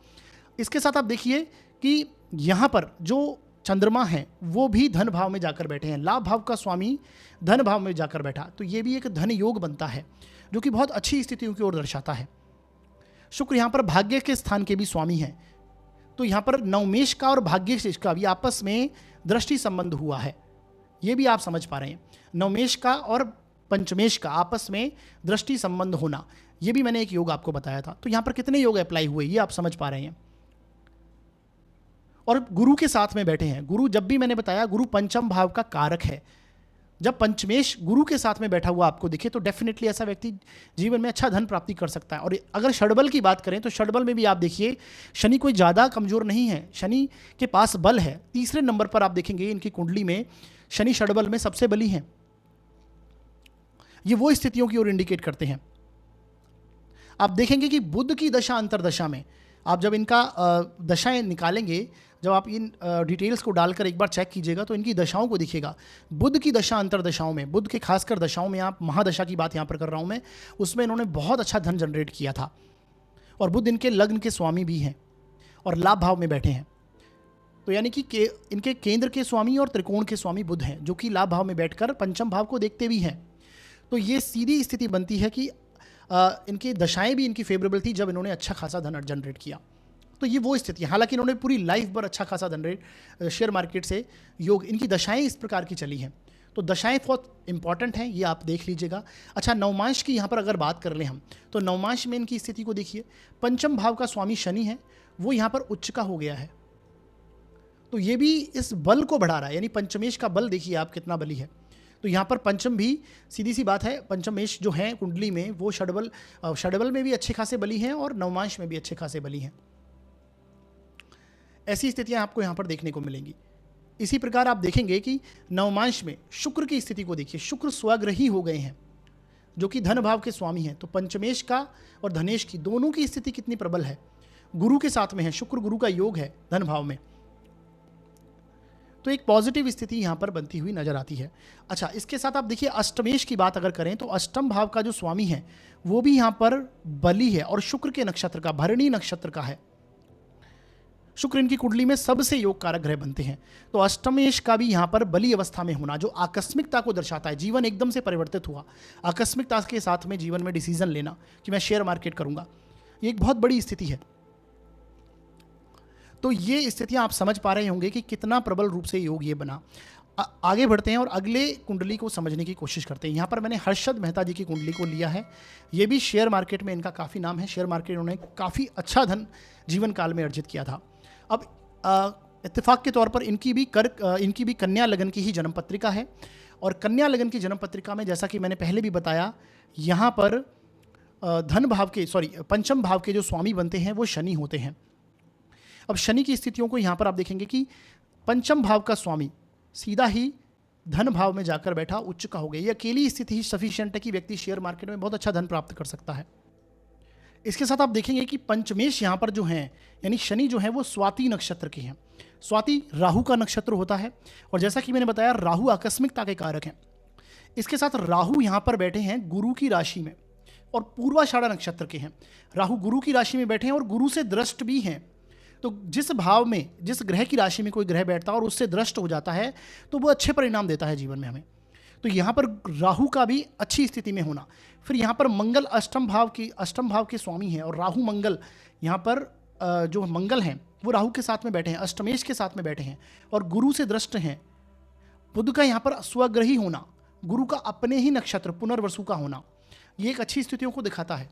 इसके साथ आप देखिए कि यहां पर जो चंद्रमा है वो भी धन भाव में जाकर बैठे हैं, लाभ भाव का स्वामी धन भाव में जाकर बैठा, तो ये भी एक धन योग बनता है जो कि बहुत अच्छी स्थितियों की ओर दर्शाता है। शुक्र यहाँ पर भाग्य के स्थान के भी स्वामी हैं, तो यहाँ पर नवमेश का और भाग्य का भी आपस में दृष्टि संबंध हुआ है, ये भी आप समझ पा रहे हैं। नवमेश का और पंचमेश का आपस में दृष्टि संबंध होना, ये भी मैंने एक योग आपको बताया था। तो यहाँ पर कितने योग अप्लाई हुए ये आप समझ पा रहे हैं। और गुरु के साथ में बैठे हैं। गुरु, जब भी मैंने बताया गुरु पंचम भाव का कारक है, जब पंचमेश गुरु के साथ में बैठा हुआ आपको दिखे तो डेफिनेटली ऐसा व्यक्ति जीवन में अच्छा धन प्राप्ति कर सकता है। और अगर षडबल की बात करें तो षडबल में भी आप देखिए शनि कोई ज़्यादा कमजोर नहीं है, शनि के पास बल है। तीसरे नंबर पर आप देखेंगे इनकी कुंडली में शनि षडबल में सबसे बली हैं। ये वो स्थितियों की ओर इंडिकेट करते हैं। आप देखेंगे कि बुध की दशा अंतरदशा में आप जब इनका दशाएं निकालेंगे, जब आप इन डिटेल्स को डालकर एक बार चेक कीजिएगा तो इनकी दशाओं को दिखेगा। बुध की दशा अंतरदशाओं में, बुध के खासकर दशाओं में, आप महादशा की बात यहाँ पर कर रहा हूँ मैं, उसमें इन्होंने बहुत अच्छा धन जनरेट किया था। और बुध इनके लग्न के स्वामी भी हैं और लाभ भाव में बैठे हैं, तो यानी कि इनके केंद्र के स्वामी और त्रिकोण के स्वामी बुध हैं, जो कि लाभ भाव में बैठकर पंचम भाव को देखते भी हैं। तो ये सीधी स्थिति बनती है कि इनकी दशाएं भी इनकी फेवरेबल थी जब इन्होंने अच्छा खासा धन जनरेट किया। तो ये वो स्थिति है। हालांकि इन्होंने पूरी लाइफ भर अच्छा खासा धन शेयर मार्केट से योग, इनकी दशाएं इस प्रकार की चली हैं। तो दशाएं बहुत इंपॉर्टेंट हैं, ये आप देख लीजिएगा। अच्छा, नवमांश की यहाँ पर अगर बात कर लें हम, तो नवमांश में इनकी स्थिति को देखिए। पंचम भाव का स्वामी शनि है, वो यहाँ पर उच्च का हो गया है, तो ये भी इस बल को बढ़ा रहा है, यानी पंचमेश का बल देखिए आप कितना बली है। तो यहाँ पर पंचम भी सीधी सी बात है, पंचमेश जो है कुंडली में वो षडबल में भी अच्छे खासे बली हैं और नवमांश में भी अच्छे खासे बली हैं। ऐसी स्थितियां आपको यहाँ पर देखने को मिलेंगी। इसी प्रकार आप देखेंगे कि नवमांश में शुक्र की स्थिति को देखिए, शुक्र स्वग्रही हो गए हैं जो कि धन भाव के स्वामी हैं। तो पंचमेश का और धनेश की दोनों की स्थिति कितनी प्रबल है, गुरु के साथ में है, शुक्र गुरु का योग है धन भाव में, तो एक पॉजिटिव स्थिति यहाँ पर बनती हुई नजर आती है। अच्छा, इसके साथ आप देखिए अष्टमेश की बात अगर करें तो अष्टम भाव का जो स्वामी है वो भी यहाँ पर बली है और शुक्र के नक्षत्र का, भरणी नक्षत्र का है। शुक्र इनकी कुंडली में सबसे योग कारक ग्रह बनते हैं। तो अष्टमेश का भी यहाँ पर बली अवस्था में होना, जो आकस्मिकता को दर्शाता है, जीवन एकदम से परिवर्तित हुआ, आकस्मिकता के साथ में जीवन में डिसीजन लेना कि मैं शेयर मार्केट करूंगा, ये एक बहुत बड़ी स्थिति है। तो ये स्थितियां आप समझ पा रहे होंगे कि कितना प्रबल रूप से योग ये बना। आगे बढ़ते हैं और अगले कुंडली को समझने की कोशिश करते हैं। यहाँ पर मैंने हर्षद मेहता जी की कुंडली को लिया है। ये भी शेयर मार्केट में इनका काफ़ी नाम है, शेयर मार्केट उन्होंने काफ़ी अच्छा धन जीवन काल में अर्जित किया था। अब इत्तेफाक के तौर पर इनकी भी कन्या लगन की ही जन्म पत्रिका है और कन्या लगन की जन्म पत्रिका में जैसा कि मैंने पहले भी बताया, यहाँ पर पंचम भाव के जो स्वामी बनते हैं वो शनि होते हैं। अब शनि की स्थितियों को यहाँ पर आप देखेंगे कि पंचम भाव का स्वामी सीधा ही धन भाव में जाकर बैठा, उच्च का हो गया। ये अकेली स्थिति ही सफिशिएंट है कि व्यक्ति शेयर मार्केट में बहुत अच्छा धन प्राप्त कर सकता है। इसके साथ आप देखेंगे कि पंचमेश यहाँ पर जो हैं, यानी शनि जो है वो स्वाति नक्षत्र के हैं। स्वाति राहु का नक्षत्र होता है और जैसा कि मैंने बताया राहु आकस्मिकता के कारक हैं। इसके साथ राहु यहाँ पर बैठे हैं गुरु की राशि में और पूर्वाषाढ़ा नक्षत्र के हैं। राहु गुरु की राशि में बैठे हैं और गुरु से दृष्ट भी हैं। तो जिस भाव में, जिस ग्रह की राशि में कोई ग्रह बैठता है और उससे दृष्ट हो जाता है तो वो अच्छे परिणाम देता है जीवन में हमें। तो यहाँ पर राहु का भी अच्छी स्थिति में होना। फिर यहाँ पर मंगल अष्टम भाव के स्वामी हैं और राहु मंगल यहाँ पर जो मंगल हैं वो राहु के साथ में बैठे हैं, अष्टमेश के साथ में बैठे हैं और गुरु से दृष्ट हैं। बुध का यहाँ पर स्वग्रही होना, गुरु का अपने ही नक्षत्र पुनर्वसु का होना, ये एक अच्छी स्थितियों को दिखाता है।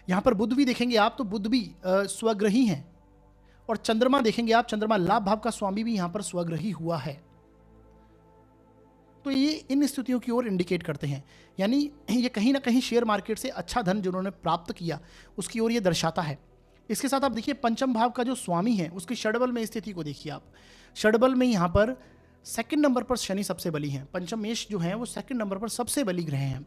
यहाँ पर बुध भी देखेंगे आप तो बुध भी स्वग्रही हैं और चंद्रमा देखेंगे आप, चंद्रमा लाभ भाव का स्वामी भी यहाँ पर स्वग्रही हुआ है। तो ये इन स्थितियों की ओर इंडिकेट करते हैं, यानी ये कहीं ना कहीं शेयर मार्केट से अच्छा धन जिन्होंने प्राप्त किया उसकी ओर ये दर्शाता है। इसके साथ आप देखिए पंचम भाव का जो स्वामी है उसकी षडबल में स्थिति को देखिए आप। षडबल में यहाँ पर सेकंड नंबर पर शनि सबसे बली है। पंचम मेष जो है वो सेकंड नंबर पर सबसे बली ग्रह हैं।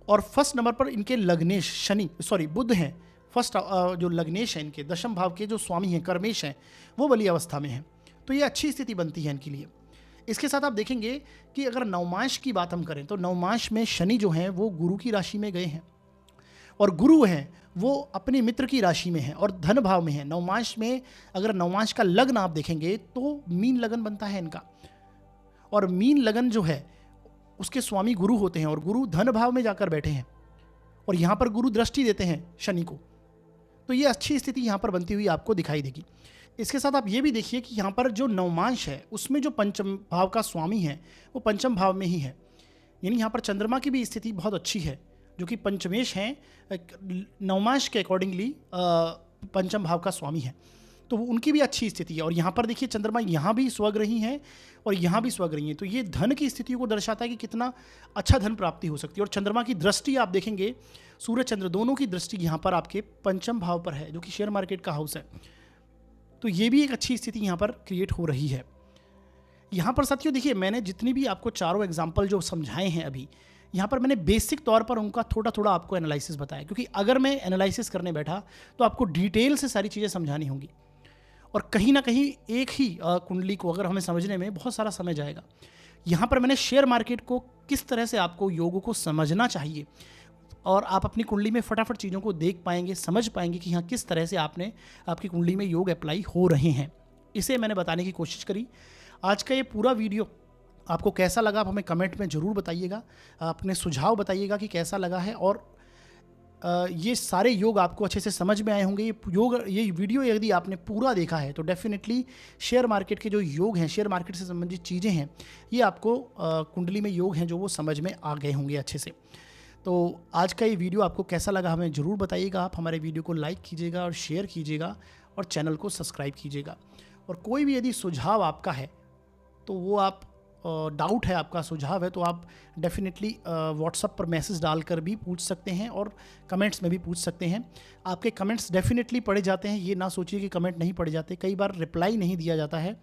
और फर्स्ट नंबर पर इनके लग्नेश बुध हैं। फर्स्ट जो लग्नेश है इनके दशम भाव के जो स्वामी हैं कर्मेश हैं वो बली अवस्था में हैं। तो ये अच्छी स्थिति बनती है इनके लिए। इसके साथ आप देखेंगे कि अगर नवमांश की बात हम करें तो नवमांश में शनि जो हैं वो गुरु की राशि में गए हैं और गुरु हैं वो अपने मित्र की राशि में है और धन भाव में है। नवमांश में अगर नवमांश का लग्न आप देखेंगे तो मीन लगन बनता है इनका, और मीन लगन जो है उसके स्वामी गुरु होते हैं और गुरु धन भाव में जाकर बैठे हैं और यहाँ पर गुरु दृष्टि देते हैं शनि को। तो ये अच्छी स्थिति यहाँ पर बनती हुई आपको दिखाई देगी। इसके साथ आप ये भी देखिए कि यहाँ पर जो नवमांश है उसमें जो पंचम भाव का स्वामी है वो पंचम भाव में ही है, यानी यहाँ पर चंद्रमा की भी स्थिति बहुत अच्छी है जो कि पंचमेश हैं नवमांश के अकॉर्डिंगली पंचम भाव का स्वामी है, तो उनकी भी अच्छी स्थिति है। और यहाँ पर देखिए चंद्रमा यहाँ भी स्वग्रही हैं और यहाँ भी स्वग्रही हैं, तो ये धन की स्थिति को दर्शाता है कि कितना अच्छा धन प्राप्ति हो सकती है। और चंद्रमा की दृष्टि आप देखेंगे, सूर्य चंद्र दोनों की दृष्टि यहाँ पर आपके पंचम भाव पर है जो कि शेयर मार्केट का हाउस है, तो ये भी एक अच्छी स्थिति यहाँ पर क्रिएट हो रही है। यहाँ पर साथियों देखिए मैंने जितनी भी आपको चारों एग्जाम्पल जो समझाए हैं अभी, यहाँ पर मैंने बेसिक तौर पर उनका थोड़ा थोड़ा आपको एनालिसिस बताया, क्योंकि अगर मैं एनालिसिस करने बैठा तो आपको डिटेल से सारी चीज़ें समझानी होंगी और कहीं ना कहीं एक ही कुंडली को अगर हमें समझने में बहुत सारा समय जाएगा। यहाँ पर मैंने शेयर मार्केट को किस तरह से आपको योगों को समझना चाहिए और आप अपनी कुंडली में फटाफट चीज़ों को देख पाएंगे, समझ पाएंगे कि हाँ किस तरह से आपकी कुंडली में योग अप्लाई हो रहे हैं, इसे मैंने बताने की कोशिश करी। आज का ये पूरा वीडियो आपको कैसा लगा आप हमें कमेंट में ज़रूर बताइएगा, अपने सुझाव बताइएगा कि कैसा लगा है। और ये सारे योग आपको अच्छे से समझ में आए होंगे। ये वीडियो यदि आपने पूरा देखा है तो डेफिनेटली शेयर मार्केट के जो योग हैं, शेयर मार्केट से संबंधित चीज़ें हैं, ये आपको कुंडली में योग हैं जो वो समझ में आ गए होंगे अच्छे से। तो आज का ये वीडियो आपको कैसा लगा हमें ज़रूर बताइएगा। आप हमारे वीडियो को लाइक कीजिएगा और शेयर कीजिएगा और चैनल को सब्सक्राइब कीजिएगा। और कोई भी यदि सुझाव आपका है तो वो आप डाउट है, आपका सुझाव है, तो आप डेफिनेटली व्हाट्सएप पर मैसेज डालकर भी पूछ सकते हैं और कमेंट्स में भी पूछ सकते हैं। आपके कमेंट्स डेफिनेटली पढ़े जाते हैं, ये ना सोचिए कि कमेंट नहीं पढ़े जाते। कई बार रिप्लाई नहीं दिया जाता है,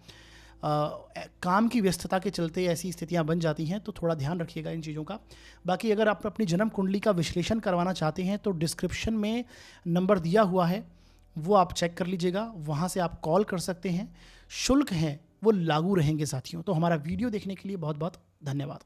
काम की व्यस्तता के चलते ऐसी स्थितियां बन जाती हैं, तो थोड़ा ध्यान रखिएगा इन चीज़ों का। बाकी अगर आप अपनी जन्म कुंडली का विश्लेषण करवाना चाहते हैं तो डिस्क्रिप्शन में नंबर दिया हुआ है, वो आप चेक कर लीजिएगा, वहाँ से आप कॉल कर सकते हैं। शुल्क हैं वो लागू रहेंगे साथियों। तो हमारा वीडियो देखने के लिए बहुत बहुत धन्यवाद।